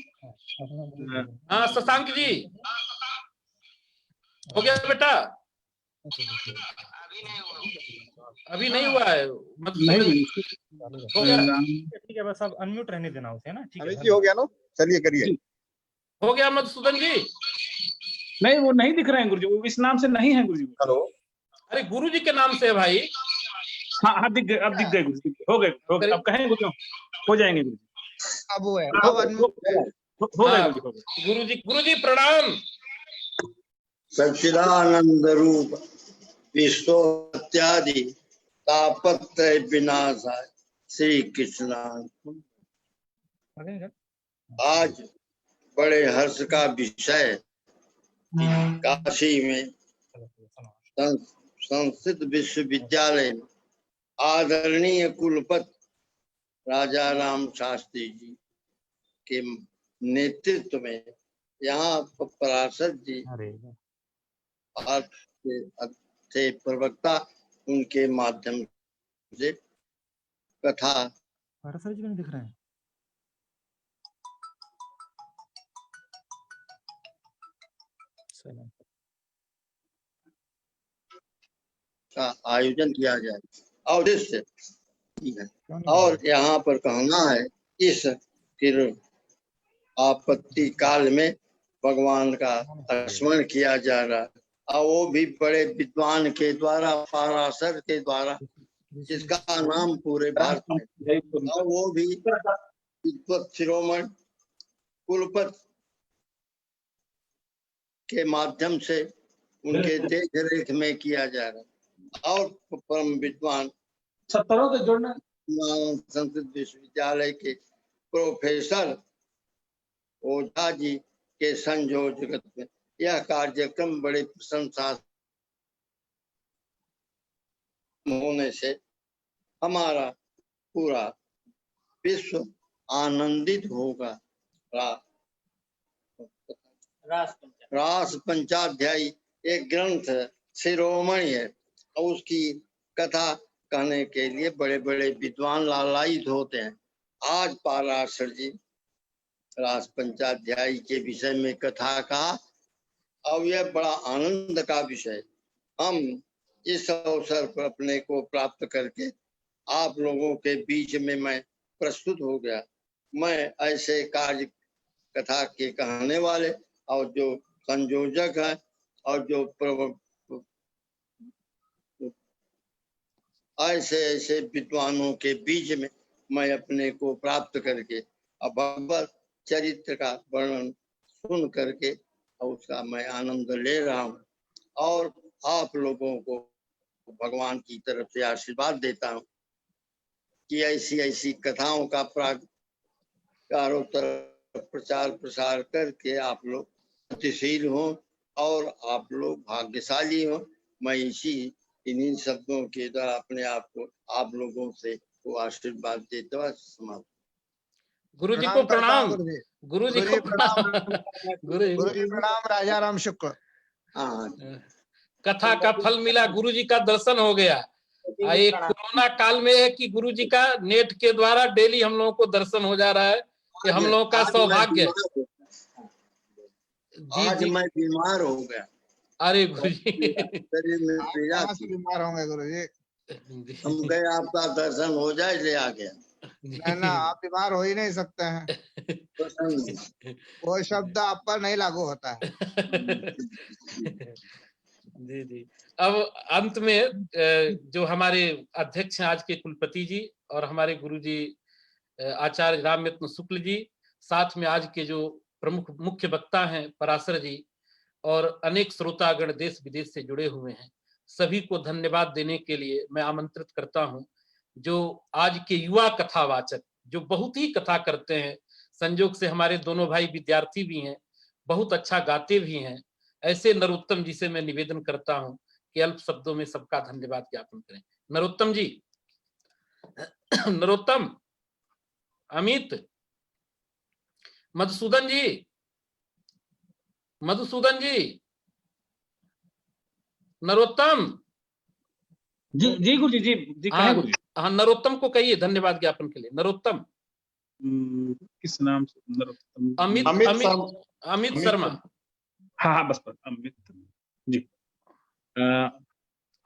हाँ शशांक जी, हो गया बेटा? अभी नहीं हुआ है मधुसूदन जी। हो गया? ठीक है, बस अब अनम्यूट रहने देना उसे ना। ठीक है जी हो गया ना, चलिए करिए। हो गया मधुसूदन जी? नहीं, वो नहीं दिख रहे हैं गुरुजी, वो इस नाम से नहीं है गुरुजी। हेलो, अरे गुरु जी के नाम से है भाई। हाँ हाँ, दिख गए, अब दिख गए गुरुजी, हो गए, अब कहें गुरुजी, हो जाएंगे गुरुजी। अब वो है, अब हो गए गुरुजी। गुरु जी प्रणाम। सच्चिदानंद रूप विश्वत्यादि तापत्रय विनाशाय श्री कृष्ण। आज बड़े हर्ष का विषय, काशी में संस्कृत विश्वविद्यालय में आदरणीय कुलपति राजा राम शास्त्री जी के नेतृत्व में यहाँ पराशर जी थे प्रवक्ता, उनके माध्यम से कथा पराशर जी नहीं दिख रहे हैं। का आयोजन किया जाए और उद्देश्य है। और यहाँ पर कहना है, इस आपत्ति काल में भगवान का स्मरण किया जा रहा है, और वो भी बड़े विद्वान के द्वारा, पराशर के द्वारा, जिसका नाम पूरे भारत में, और वो भी विद्वत शिरोमणि कुलपति के माध्यम से उनके देख रेख में किया जा रहा है। और परम विद्वान संस्कृत विश्वविद्यालय के प्रोफेसर ओझा जी के संयोजक में यह कार्यक्रम बड़े प्रशंसा होने से हमारा पूरा विश्व आनंदित होगा। रास पंचाध्यायी एक ग्रंथ शिरोमणि है, और उसकी कथा कहने के लिए बड़े बड़े विद्वान लालायित होते हैं। आज पराशर जी रास पंचाध्यायी के विषय में कथा कहा, और यह बड़ा आनंद का विषय। हम इस अवसर पर अपने को प्राप्त करके आप लोगों के बीच में मैं प्रस्तुत हो गया। मैं ऐसे कार्य कथा के कहने वाले और जो संयोजक हैं और जो ऐसे ऐसे विद्वानों के बीच में मैं अपने को प्राप्त करके अब भगवत चरित्र का वर्णन सुन करके और उसका मैं आनंद ले रहा हूँ, और आप लोगों को भगवान की तरफ से आशीर्वाद देता हूँ कि ऐसी ऐसी कथाओं का चारों तरफ प्रचार प्रसार करके आप लोग गतिशील हों और आप लोग भाग्यशाली हों। मैं इन्हीं शब्दों के द्वारा अपने आप को आप लोगों से वो आशीर्वाद देता हुआ समाप्त। गुरु जी को प्रणाम। गुरु जी को प्रणाम। गुरु जी प्रणाम। राजा राम शुक्ल। हाँ, कथा का फल मिला, गुरु जी का दर्शन हो गया। एक कोरोना काल में है कि गुरु जी का नेट के द्वारा डेली हम लोगों को दर्शन हो जा रहा है, ये हम लोगों का सौभाग्य है। आज मैं बीमार हो गया। अरे गुरु जी शरीर में पीड़ा थी, बीमार होंगे गुरु जी। हम गए आपका दर्शन हो जाए, ले आ गया। नहीं ना, आप बीमार हो ही नहीं सकते हैं, वो शब्द आप पर नहीं लागू होता है। जी जी। अब अंत में जो हमारे अध्यक्ष हैं आज के कुलपति जी और हमारे गुरु जी आचार्य रामयत्न शुक्ल जी, साथ में आज के जो प्रमुख मुख्य वक्ता हैं पराशर जी और अनेक श्रोतागण देश विदेश से जुड़े हुए हैं, सभी को धन्यवाद देने के लिए मैं आमंत्रित करता हूं। जो आज के युवा कथावाचक जो बहुत ही कथा करते हैं, संयोग से हमारे दोनों भाई विद्यार्थी भी हैं, बहुत अच्छा गाते भी हैं, ऐसे नरोत्तम जी से मैं निवेदन करता हूं कि अल्प शब्दों में सबका धन्यवाद ज्ञापन करें। नरोत्तम जी, नरोत्तम, अमित, मधुसूदन जी, मधुसूदन जी, नरोत्तम जी जी गुरु जी जी कहें गुरु जी। हाँ, नरोत्तम को कहिए धन्यवाद ज्ञापन के लिए। नरोत्तम, किस नाम से? नरोत्तम अमित अमित अमित शर्मा। अमित शर्मा। हाँ हाँ, बस अमित जी।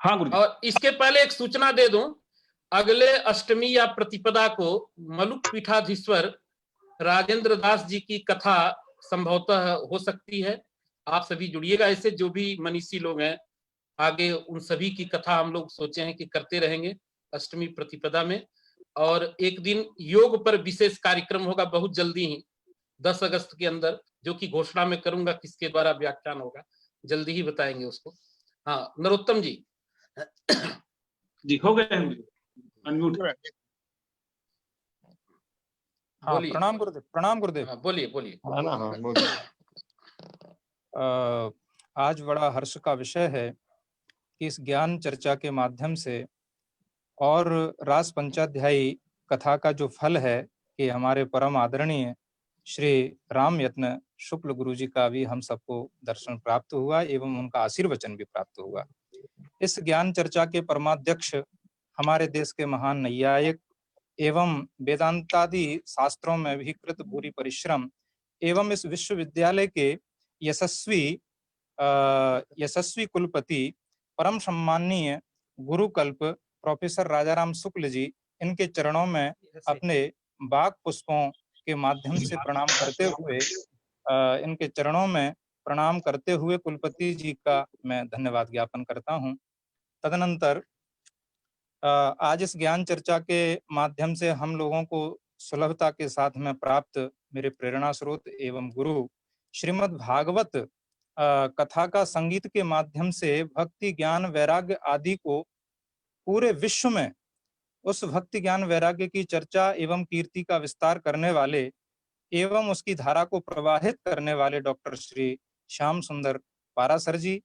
हाँ गुरु जी। और इसके पहले एक सूचना दे दूं, अगले अष्टमी या प्रतिपदा को मलुक पीठाधीश्वर राजेंद्र दास जी की कथा संभवतः हो सकती है। आप सभी जुड़िएगा, ऐसे जो भी मनीषी लोग हैं आगे उन सभी की कथा हम लोग सोचे हैं कि करते रहेंगे अष्टमी प्रतिपदा में। और एक दिन योग पर विशेष कार्यक्रम होगा बहुत जल्दी ही 10 अगस्त के अंदर, जो कि घोषणा में करूंगा किसके द्वारा व्याख्यान होगा, जल्दी ही बताएंगे उसको। हाँ नरोत्तम जी। जी हो गए अनम्यूट। हाँ, प्रणाम गुरुदेव, प्रणाम गुरुदेव। बोलिए बोलिए। आज बड़ा हर्ष का विषय है कि इस ज्ञान चर्चा के माध्यम से और रास पंचाध्यायी कथा का जो फल है कि हमारे परम आदरणीय श्री राम यत्न शुक्ल गुरु जी का भी हम सबको दर्शन प्राप्त हुआ एवं उनका आशीर्वचन भी प्राप्त हुआ। इस ज्ञान चर्चा के परमाध्यक्ष हमारे देश के महान नैयायिक एवं वेदांतादि शास्त्रों में भी कृत भूरि परिश्रम एवं इस विश्वविद्यालय के यशस्वी कुलपति परम सम्माननीय गुरुकल्प प्रोफेसर राजाराम शुक्ल जी, इनके चरणों में अपने बाग पुष्पों के माध्यम से प्रणाम करते हुए इनके चरणों में प्रणाम करते हुए कुलपति जी का मैं धन्यवाद ज्ञापन करता हूं। तदनंतर आज इस ज्ञान चर्चा के माध्यम से हम लोगों को सुलभता के साथ में प्राप्त मेरे प्रेरणा स्रोत एवं गुरु श्रीमद् भागवत कथा का संगीत के माध्यम से भक्ति ज्ञान वैराग्य आदि को पूरे विश्व में उस भक्ति ज्ञान वैराग्य की चर्चा एवं कीर्ति का विस्तार करने वाले एवं उसकी धारा को प्रवाहित करने वाले डॉक्टर श्री श्याम सुंदर पारासर जी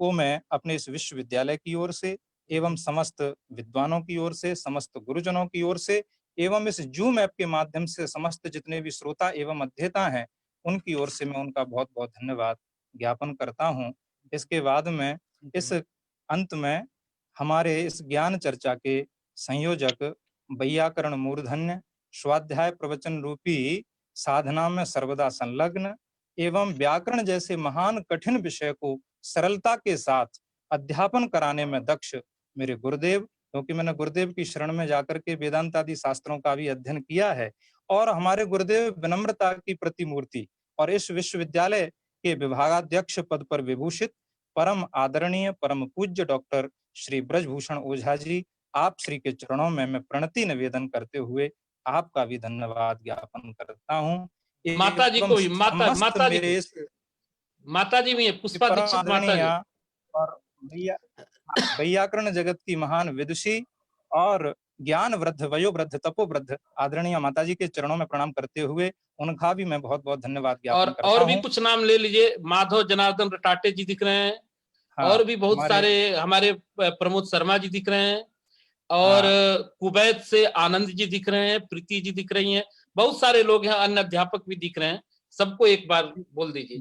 को मैं अपने इस विश्वविद्यालय की ओर से एवं समस्त विद्वानों की ओर से, समस्त गुरुजनों की ओर से एवं इस जूम ऐप के माध्यम से समस्त जितने भी श्रोता एवं अध्येता हैं उनकी ओर से मैं उनका बहुत बहुत धन्यवाद ज्ञापन करता हूं। इसके बाद में इस अंत में हमारे इस ज्ञान चर्चा के संयोजक वैयाकरण मूर्धन्य स्वाध्याय प्रवचन रूपी साधना में सर्वदा संलग्न एवं व्याकरण जैसे महान कठिन विषय को सरलता के साथ अध्यापन कराने में दक्ष मेरे गुरुदेव, क्योंकि मैंने गुरुदेव की शरण में जाकर के वेदांत आदि शास्त्रों का भी अध्ययन किया है और हमारे गुरुदेव विनम्रता की प्रतिमूर्ति और इस विश्वविद्यालय के विभागाध्यक्ष पद पर विभूषित परम आदरणीय परम पूज्य डॉक्टर श्री ब्रजभूषण ओझा जी, आप श्री के चरणों में मैं प्रणति निवेदन करते हुए आपका भी धन्यवाद ज्ञापन करता हूँ। माता जी को भी माता जी भी पुष्पा दीक्षित माता जी और वैयाकरण जगत की महान विदुषी और ज्ञान वृद्ध वयोवृद्ध तपोवृद्ध आदरणीय माता जी के चरणों में प्रणाम करते हुए उनका भी मैं बहुत बहुत धन्यवाद ज्ञापन करता हूं। और भी कुछ नाम ले लीजिए, माधव जनार्दन रटाटे जी दिख रहे हैं। हाँ, और भी बहुत सारे हमारे प्रमोद शर्मा जी दिख रहे हैं और कुवैत से आनंद जी दिख रहे हैं, प्रीति जी दिख रही हैं, बहुत सारे लोग हैं, अन्य अध्यापक भी दिख रहे हैं। सबको एक बार बोल दीजिए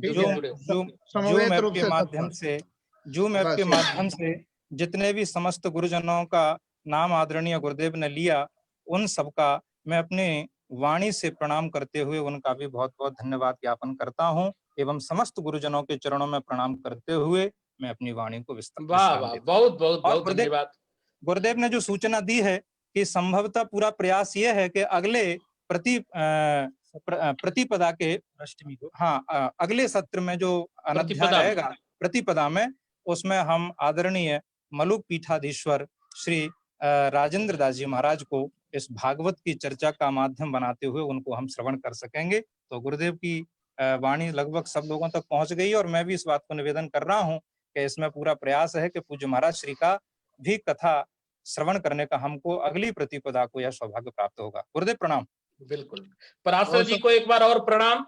जूम ऐप के माध्यम से जितने भी समस्त गुरुजनों का नाम आदरणीय गुरुदेव ने लिया उन सबका मैं अपनी वाणी से प्रणाम करते हुए उनका भी बहुत बहुत धन्यवाद ज्ञापन करता हूं एवं समस्त गुरुजनों के चरणों में प्रणाम करते हुए मैं अपनी वाणी को विस्तार बहुत बहुत बहुत धन्यवाद। गुरुदेव ने जो सूचना दी है कि संभवतः पूरा प्रयास ये है कि अगले प्रतिपदा के अष्टमी को, हाँ, अगले सत्र में जो अनध्याय रहेगा प्रतिपदा में, उसमें हम आदरणीय मलुक पीठाधीश्वर श्री राजेंद्र दास जी महाराज को इस भागवत की चर्चा का माध्यम बनाते हुए उनको हम श्रवण कर सकेंगे। तो गुरुदेव की वाणी लगभग सब लोगों तक पहुंच गई और मैं भी इस बात को निवेदन कर रहा हूं कि इसमें पूरा प्रयास है कि पूज्य महाराज श्री का भी कथा श्रवण करने का हमको अगली प्रतिपदा को यह सौभाग्य प्राप्त होगा। गुरुदेव प्रणाम। बिल्कुल, पराशर जी को एक बार और प्रणाम,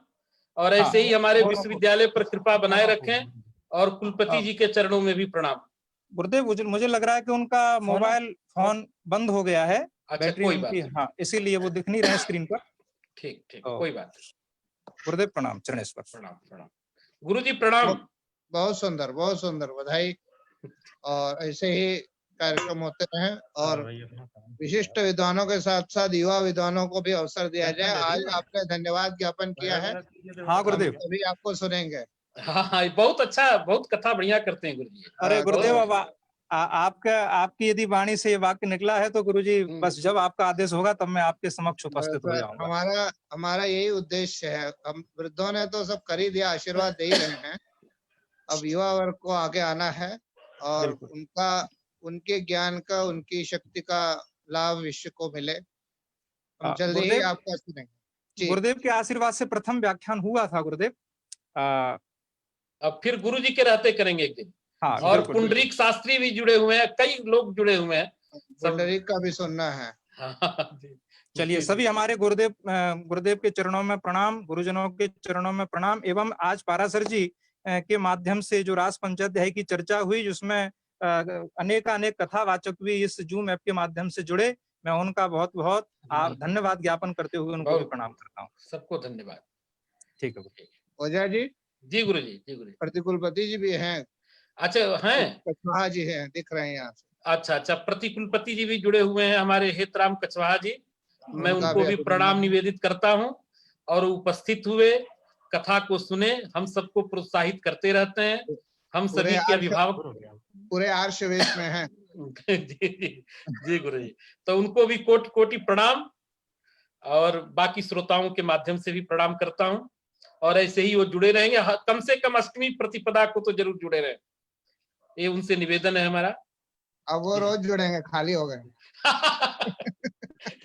और ऐसे ही हमारे विश्वविद्यालय पर कृपा बनाए रखें, और कुलपति जी के चरणों में भी प्रणाम। गुरुदेव, मुझे लग रहा है कि उनका मोबाइल फोन बंद हो गया है। अच्छा, कोई बात नहीं। हाँ, इसीलिए वो दिख नहीं रहे स्क्रीन पर। ठीक, कोई बात नहीं। गुरुदेव प्रणाम, चरणेश्वर प्रणाम। गुरु जी प्रणाम। बहुत सुंदर, बधाई। और ऐसे ही कार्यक्रम होते रहे, और विशिष्ट विद्वानों के साथ साथ युवा विद्वानों को भी अवसर दिया जाए। आज आपने धन्यवाद ज्ञापन किया है। हाँ गुरुदेव, अभी आपको सुनेंगे। हाँ, बहुत अच्छा, बहुत कथा बढ़िया करते हैं गुरु जी। अरे गुरुदेव, अब आपकी यदि वाणी से ये वाक्य निकला है तो गुरुजी, बस जब आपका आदेश होगा तब मैं आपके समक्ष उपस्थित हो जाऊंगा। हमारा यही उद्देश्य है। हम वृद्धों ने तो सब कर ही दिया, आशीर्वाद दे ही रहे हैं। अब युवा वर्ग को आगे आना है, और उनके ज्ञान का, उनकी शक्ति का लाभ विश्व को मिले। हम जल्दी ही आपका सुनेंगे। गुरुदेव के आशीर्वाद से प्रथम व्याख्यान हुआ था गुरुदेव। अब फिर गुरु जी के रहते करेंगे एक दिन। हाँ, और पुंडरीक शास्त्री भी जुड़े हुए हैं, कई लोग जुड़े हुए हैं, पुंडरीक का भी सुनना है। चलिए, सभी हमारे गुरुदेव के चरणों में प्रणाम, गुरुजनों के चरणों में प्रणाम। एवं आज पाराशर जी के माध्यम से जो रास पंचाध्याय की चर्चा हुई, जिसमें अनेक कथावाचक भी इस जूम ऐप के माध्यम से जुड़े, मैं उनका बहुत बहुत धन्यवाद ज्ञापन करते हुए उनको भी प्रणाम करता हूँ। सबको धन्यवाद। ठीक है ओझा जी। जी गुरु जी। प्रतिकुलपति जी भी हैं। अच्छा, हैं? कछवाहा जी हैं, दिख रहे हैं यहाँ से। अच्छा, प्रतिकुलपति जी भी जुड़े हुए हैं हमारे हेतराम कछवाहा जी। मैं उनको भी प्रणाम निवेदित करता हूँ, और उपस्थित हुए, कथा को सुने, हम सबको प्रोत्साहित करते रहते हैं। हम सभी के अभिभावक पूरे आर्ष वेश में हैं। जी गुरु जी। तो उनको भी कोटि प्रणाम, और बाकी श्रोताओं के माध्यम से भी प्रणाम करता हूँ। और ऐसे ही वो जुड़े रहेंगे, कम से कम अष्टमी प्रतिपदा को तो जरूर जुड़े रहे, ये उनसे निवेदन है हमारा। अब वो रोज जुड़ेंगे, खाली हो गए।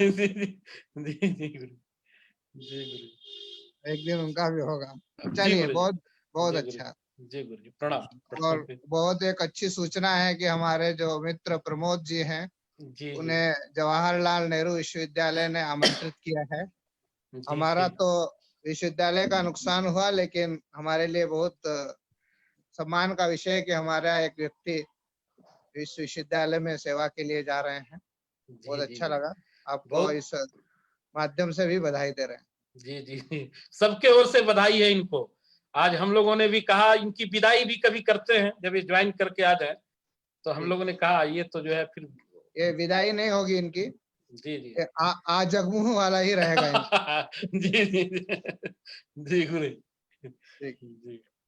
जी गुरु। एक दिन उनका भी होगा। चलिए, बहुत अच्छा। जी गुरु जी, प्रणाम। और बहुत एक अच्छी सूचना है कि हमारे जो मित्र प्रमोद जी हैं, उन्हें जवाहरलाल नेहरू विश्वविद्यालय ने आमंत्रित किया है। हमारा तो विश्वविद्यालय का नुकसान हुआ, लेकिन हमारे लिए बहुत सम्मान का विषय है कि हमारा एक व्यक्ति विश्वविद्यालय में सेवा के लिए जा रहे हैं। बहुत अच्छा लगा। आपको इस माध्यम से भी बधाई दे रहे हैं। जी, सबके ओर से बधाई है इनको। आज हम लोगों ने भी कहा, इनकी विदाई भी कभी करते हैं, जब ये ज्वाइन करके आ जाए, तो हम लोगों ने कहा ये तो जो है, फिर ये विदाई नहीं होगी इनकी। जी जगमुह वाला ही रहेगा। जी गुरु।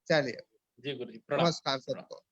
चलिए, जी गुरु जी, नमस्कार सबको।